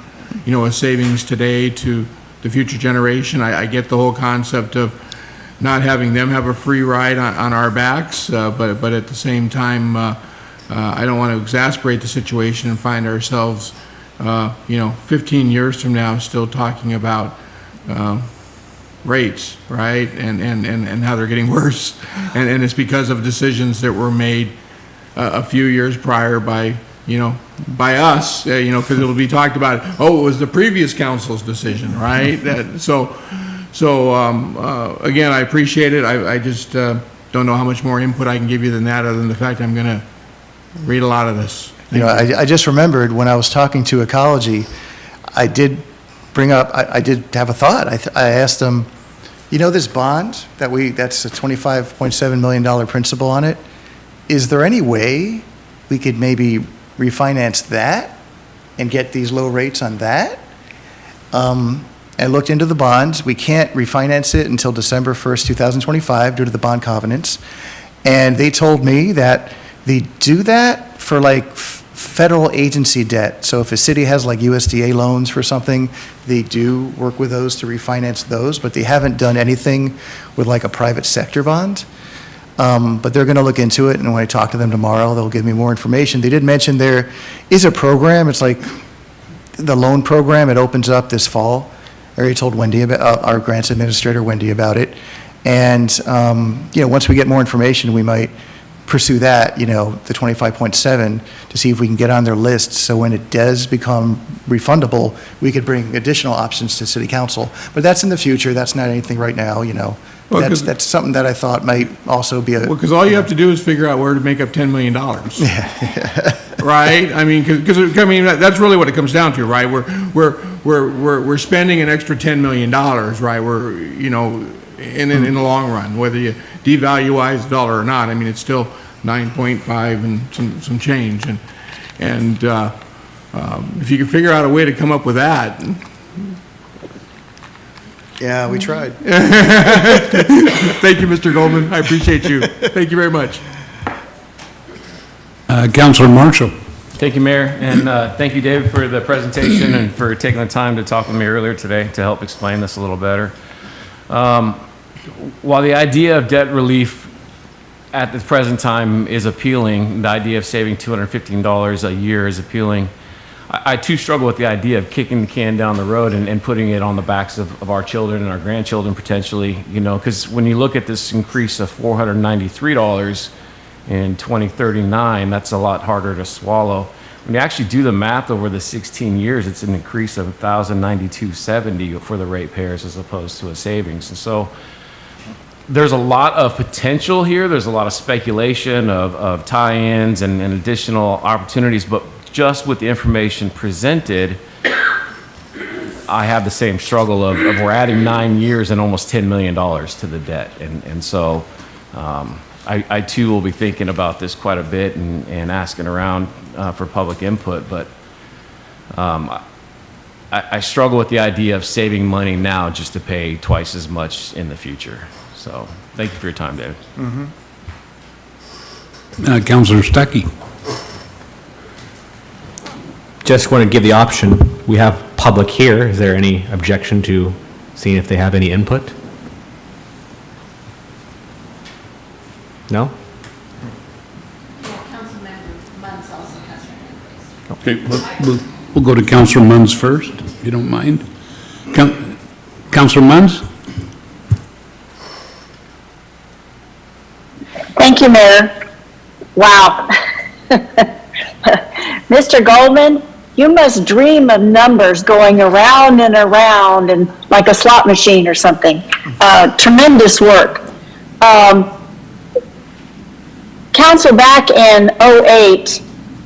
Speaker 4: a savings today to the future generation. I get the whole concept of not having them have a free ride on our backs, but at the same time, I don't want to exasperate the situation and find ourselves 15 years from now, still talking about rates, right? And how they're getting worse. And it's because of decisions that were made a few years prior by us, because it'll be talked about, oh, it was the previous council's decision, right? Again, I appreciate it. I just don't know how much more input I can give you than that, other than the fact I'm going to read a lot of this.
Speaker 8: I just remembered when I was talking to Ecology, I did bring up, I did have a thought. I asked them, this bond that's a $25.7 million principal on it, is there any way we could maybe refinance that and get these low rates on that? I looked into the bonds. We can't refinance it until December 1st, 2025 due to the bond covenants. And they told me that they do that for federal agency debt. So if a city has USDA loans for something, they do work with those to refinance those, but they haven't done anything with a private sector bond. But they're going to look into it, and when I talk to them tomorrow, they'll give me more information. They did mention there is a program. It's the loan program. It opens up this fall. I already told Wendy about our grants administrator, Wendy, about it. And once we get more information, we might pursue that, the 25.7, to see if we can get on their list. So when it does become refundable, we could bring additional options to City Council. But that's in the future. That's not anything right now.
Speaker 4: Well,
Speaker 8: that's something that I thought might also be a.
Speaker 4: Well, because all you have to do is figure out where to make up $10 million. Right? I mean, that's really what it comes down to, right? We're spending an extra $10 million, right? We're, in the long run, whether you devaluize the dollar or not. I mean, it's still 9.5 and some change. And if you can figure out a way to come up with that.
Speaker 8: Yeah, we tried.
Speaker 4: Thank you, Mr. Goldman. I appreciate you. Thank you very much.
Speaker 1: Councilor Marshall.
Speaker 9: Thank you, Mayor, and thank you, David, for the presentation and for taking the time to talk with me earlier today to help explain this a little better. While the idea of debt relief at the present time is appealing, the idea of saving $215 a year is appealing, I too struggle with the idea of kicking the can down the road and putting it on the backs of our children and our grandchildren potentially, because when you look at this increase of $493 in 2039, that's a lot harder to swallow. When you actually do the math over the 16 years, it's an increase of $1,092.70 for the ratepayers as opposed to a savings. And so there's a lot of potential here. There's a lot of speculation of tie-ins and additional opportunities, but just with the information presented, I have the same struggle of we're adding 9 years and almost $10 million to the debt. And so I too will be thinking about this quite a bit and asking around for public input, but I struggle with the idea of saving money now just to pay twice as much in the future. So thank you for your time, David.
Speaker 1: Councilor Stuckey.
Speaker 6: Just want to give the option. We have public here. Is there any objection to seeing if they have any input? No?
Speaker 1: Okay, we'll go to Councilor Munns first, if you don't mind. Councilor Munns?
Speaker 10: Thank you, Mayor. Wow. Mr. Goldman, you must dream of numbers going around and around and like a slot machine or something. Tremendous work. Council, back in '08,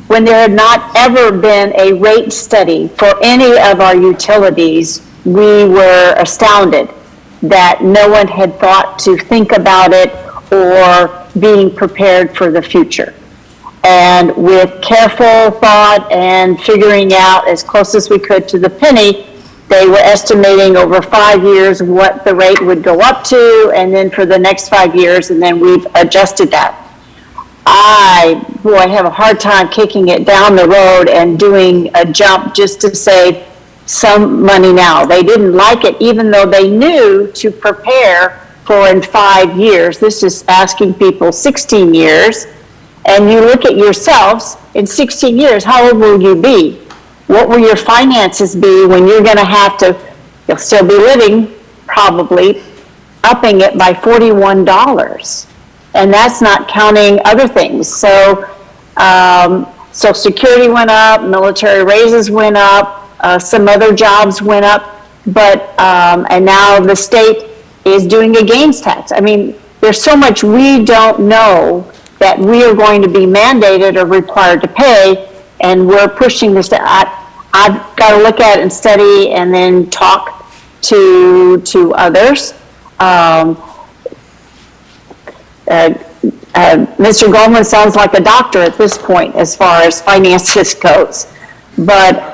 Speaker 10: when there had not ever been a rate study for any of our utilities, we were astounded that no one had thought to think about it or being prepared for the future. And with careful thought and figuring out as close as we could to the penny, they were estimating over 5 years what the rate would go up to, and then for the next 5 years, and then we've adjusted that. I have a hard time kicking it down the road and doing a jump just to save some money now. They didn't like it, even though they knew to prepare for in 5 years. This is asking people 16 years. And you look at yourselves, in 16 years, how old will you be? what will your finances be when you're going to have to, you'll still be living, probably, upping it by $41. And that's not counting other things. So, Social Security went up, military raises went up, some other jobs went up, but, and now the state is doing a gains tax. I mean, there's so much we don't know that we are going to be mandated or required to pay, and we're pushing this. I've got to look at it and study and then talk to others. Mr. Goldman sounds like a doctor at this point as far as finances goes, but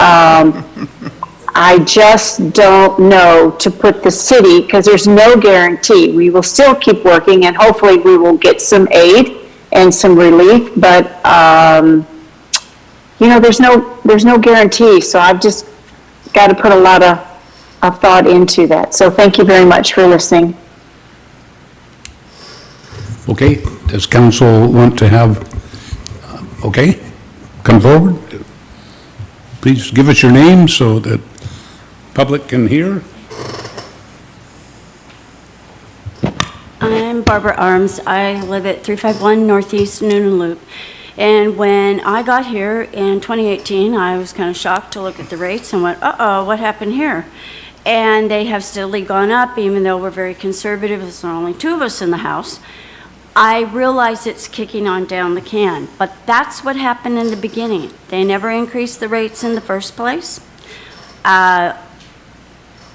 Speaker 10: I just don't know to put the city, because there's no guarantee. We will still keep working, and hopefully we will get some aid and some relief, but you know, there's no guarantee. So I've just got to put a lot of thought into that. So thank you very much for listening.
Speaker 1: Okay, does council want to have, okay, come forward? Please give us your name so that public can hear.
Speaker 15: I'm Barbara Arms. I live at 351 Northeast Noonan Loop. And when I got here in 2018, I was kind of shocked to look at the rates and went, uh-oh, what happened here? And they have steadily gone up, even though we're very conservative. There's only 2 of us in the house. I realize it's kicking on down the can, but that's what happened in the beginning. They never increased the rates in the first place.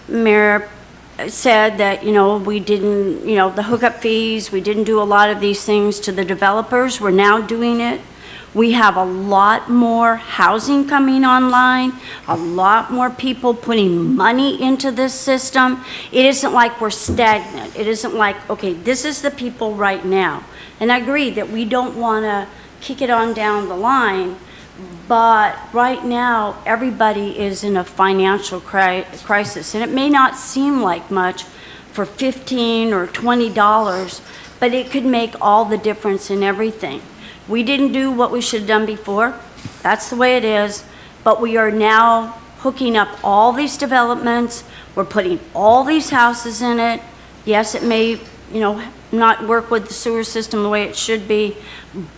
Speaker 15: Mayor said that, you know, we didn't, you know, the hookup fees, we didn't do a lot of these things to the developers. We're now doing it. We have a lot more housing coming online, a lot more people putting money into this system. It isn't like we're stagnant. It isn't like, okay, this is the people right now. And I agree that we don't want to kick it on down the line, but right now everybody is in a financial crisis. And it may not seem like much for $15 or $20, but it could make all the difference in everything. We didn't do what we should have done before. That's the way it is. But we are now hooking up all these developments. We're putting all these houses in it. Yes, it may, you know, not work with the sewer system the way it should be,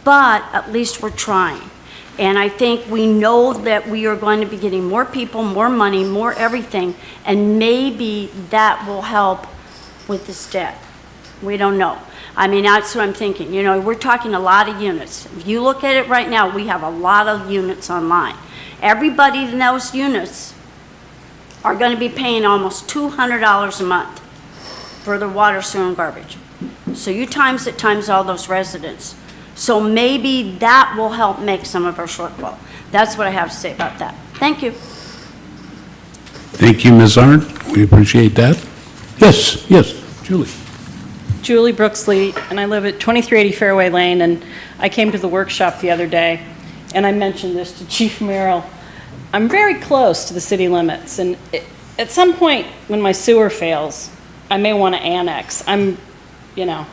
Speaker 15: but at least we're trying. And I think we know that we are going to be getting more people, more money, more everything, and maybe that will help with this debt. We don't know. I mean, that's what I'm thinking. You know, we're talking a lot of units. If you look at it right now, we have a lot of units online. Everybody in those units are going to be paying almost $200 a month for the water, sewer, and garbage. So you times it times all those residents. So maybe that will help make some of our shortfall. That's what I have to say about that. Thank you.
Speaker 1: Thank you, Ms. Arndt. We appreciate that. Yes, Julie.
Speaker 16: Julie Brooksley, and I live at 2380 Fairway Lane, and I came to the workshop the other day, and I mentioned this to Chief Merrill. I'm very close to the city limits, and at some point when my sewer fails, I may want to annex. You know.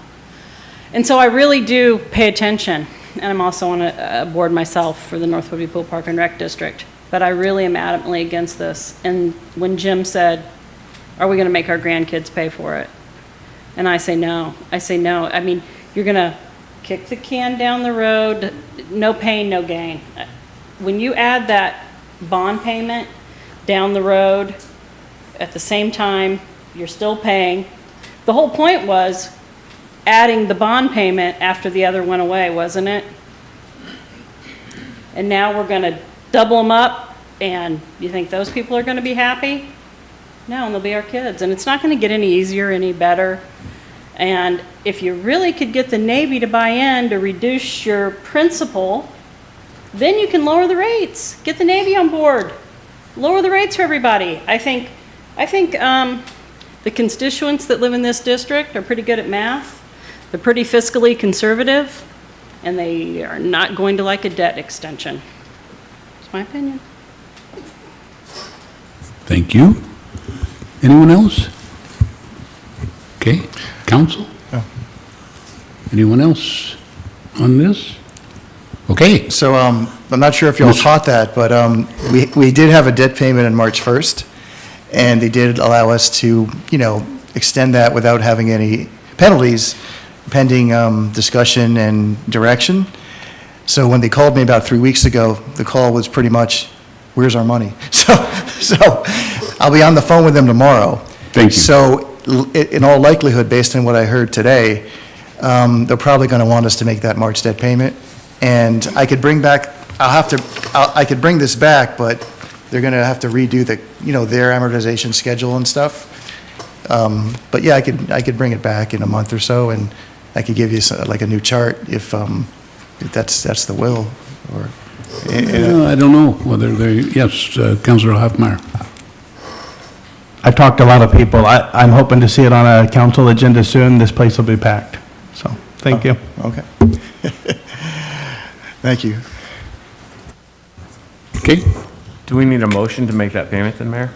Speaker 16: And so I really do pay attention, and I'm also on a board myself for the North Woodby Pool Park and Rec District, but I really am adamantly against this. And when Jim said, are we going to make our grandkids pay for it? And I say no. I mean, you're going to kick the can down the road, no pain, no gain. When you add that bond payment down the road, at the same time, you're still paying. The whole point was adding the bond payment after the other went away, wasn't it? And now we're going to double them up, and you think those people are going to be happy? No, and they'll be our kids. And it's not going to get any easier, any better. And if you really could get the Navy to buy in to reduce your principal, then you can lower the rates. Get the Navy on board. Lower the rates for everybody. I think the constituents that live in this district are pretty good at math. They're pretty fiscally conservative, and they are not going to like a debt extension. That's my opinion.
Speaker 1: Thank you. Anyone else? Okay, council? Anyone else on this? Okay.
Speaker 8: So I'm not sure if y'all caught that, but we did have a debt payment on March 1st, and they did allow us to, extend that without having any penalties, pending discussion and direction. So when they called me about 3 weeks ago, the call was pretty much, where's our money? So I'll be on the phone with them tomorrow.
Speaker 1: Thank you.
Speaker 8: So in all likelihood, based on what I heard today, they're probably going to want us to make that March debt payment. And I could bring back, I could bring this back, but they're going to have to redo the, their amortization schedule and stuff. But yeah, I could bring it back in a month or so, and I could give you like a new chart if that's the will, or.
Speaker 1: I don't know whether they, yes, Councilor Hoffmeyer.
Speaker 3: I've talked to a lot of people. I'm hoping to see it on a council agenda soon. This place will be packed. So, thank you.
Speaker 8: Okay. Thank you.
Speaker 1: Okay.
Speaker 9: Do we need a motion to make that payment then, Mayor?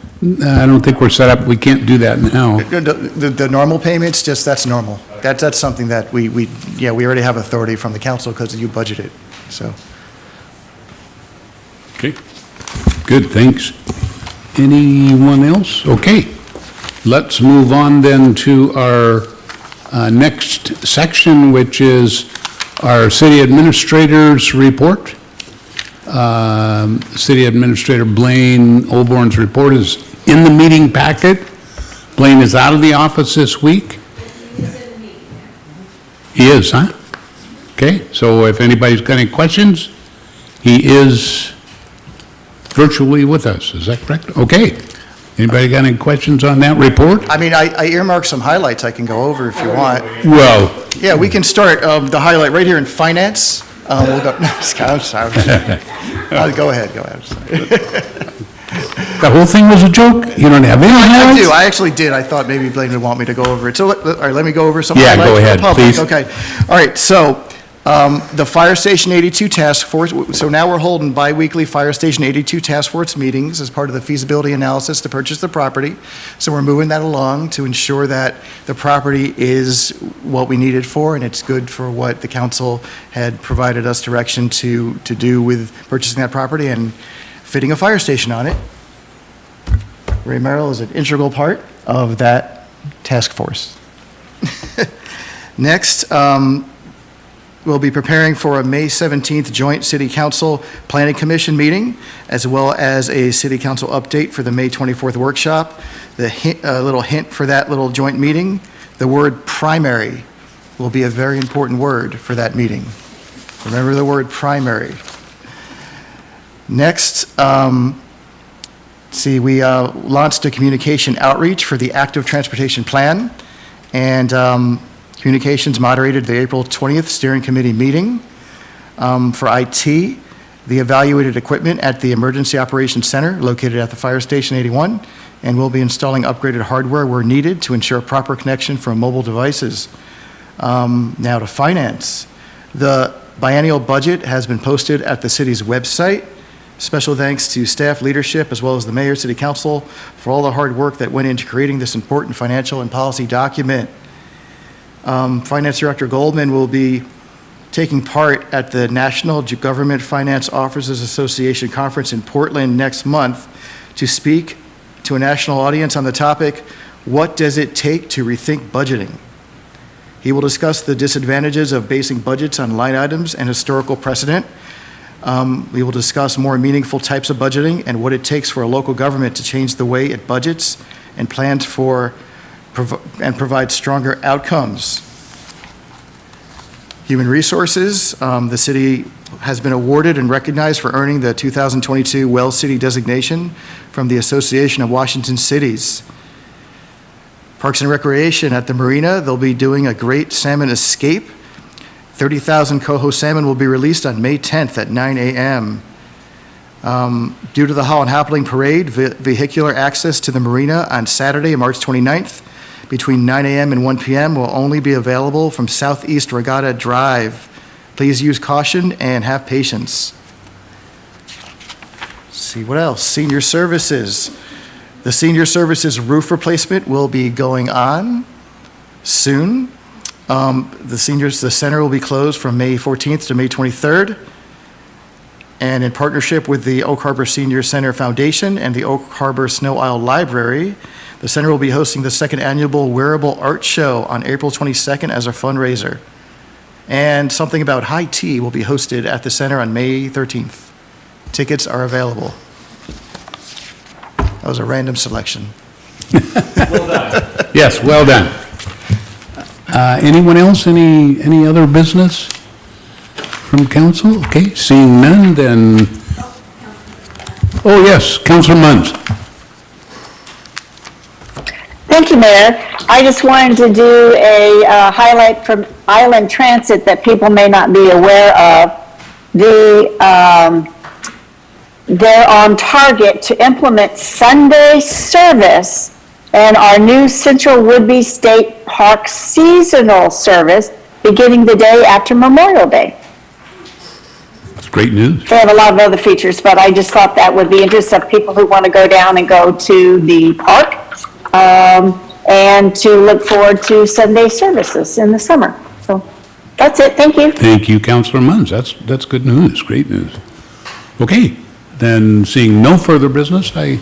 Speaker 1: I don't think we're set up, we can't do that now.
Speaker 8: The normal payments, that's normal. That's something that we already have authority from the council because you budgeted, so.
Speaker 1: Okay, good, thanks. Anyone else? Okay, let's move on then to our next section, which is our city administrator's report. City Administrator Blaine Olborn's report is in the meeting packet. Blaine is out of the office this week. He is, huh? Okay, so if anybody's got any questions, he is virtually with us, is that correct? Okay. Anybody got any questions on that report?
Speaker 8: I mean, I earmarked some highlights I can go over if you want.
Speaker 1: Well.
Speaker 8: Yeah, we can start the highlight right here in finance. We'll go, I'm sorry. Go ahead.
Speaker 1: The whole thing was a joke? You don't have any highlights?
Speaker 8: I do, I actually did. I thought maybe Blaine would want me to go over it. So, all right, let me go over some
Speaker 1: Yeah,
Speaker 8: highlights
Speaker 1: go
Speaker 8: for the
Speaker 1: ahead,
Speaker 8: public.
Speaker 1: please.
Speaker 8: Okay, all right, so the Fire Station 82 Task Force, so now we're holding bi-weekly Fire Station 82 Task Force meetings as part of the feasibility analysis to purchase the property. So we're moving that along to ensure that the property is what we need it for, and it's good for what the council had provided us direction to do with purchasing that property and fitting a fire station on it. Ray Merrill is an integral part of that task force. Next, we'll be preparing for a May 17th joint City Council Planning Commission meeting, as well as a City Council update for the May 24th workshop. A little hint for that little joint meeting, the word primary will be a very important word for that meeting. Remember the word primary. Next, we launched a communication outreach for the active transportation plan, and communications moderated the April 20th steering committee meeting. For IT, the evaluated equipment at the Emergency Operations Center located at the Fire Station 81, and we'll be installing upgraded hardware where needed to ensure proper connection from mobile devices. Now to finance. The biennial budget has been posted at the city's website. Special thanks to staff leadership as well as the mayor, city council for all the hard work that went into creating this important financial and policy document. Finance Director Goldman will be taking part at the National Government Finance Officers Association Conference in Portland next month to speak to a national audience on the topic, "What does it take to rethink budgeting?" He will discuss the disadvantages of basing budgets on line items and historical precedent. We will discuss more meaningful types of budgeting and what it takes for a local government to change the way it budgets and plans for and provide stronger outcomes. Human resources, the city has been awarded and recognized for earning the 2022 Well City designation from the Association of Washington Cities. Parks and Recreation at the marina, they'll be doing a great salmon escape. 30,000 coho salmon will be released on May 10th at 9 a.m. Due to the Holland Happening Parade, vehicular access to the marina on Saturday, March 29th, between 9 a.m. and 1 p.m. will only be available from Southeast Regatta Drive. Please use caution and have patience. Let's see what else? Senior services. The senior services roof replacement will be going on soon. The center will be closed from May 14th to May 23rd. And in partnership with the Oak Harbor Senior Center Foundation and the Oak Harbor Snow Isle Library, the center will be hosting the second annual Wearable Art Show on April 22nd as a fundraiser. And Something About High Tea will be hosted at the center on May 13th. Tickets are available. That was a random selection.
Speaker 1: Yes, well done. Anyone else, any other business from council? Okay, seeing none, then, oh, yes, Councilor Munns.
Speaker 10: Thank you, Mayor. I just wanted to do a highlight from Island Transit that people may not be aware of. They're on target to implement Sunday service and our new Central Woodby State Park seasonal service beginning the day after Memorial Day.
Speaker 1: That's great news.
Speaker 10: They have a lot of other features, but I just thought that would be interesting of people who want to go down and go to the park and to look forward to Sunday services in the summer. So that's it. Thank you.
Speaker 1: Thank you, Councilor Munns. That's good news, great news. Okay, then seeing no further business, I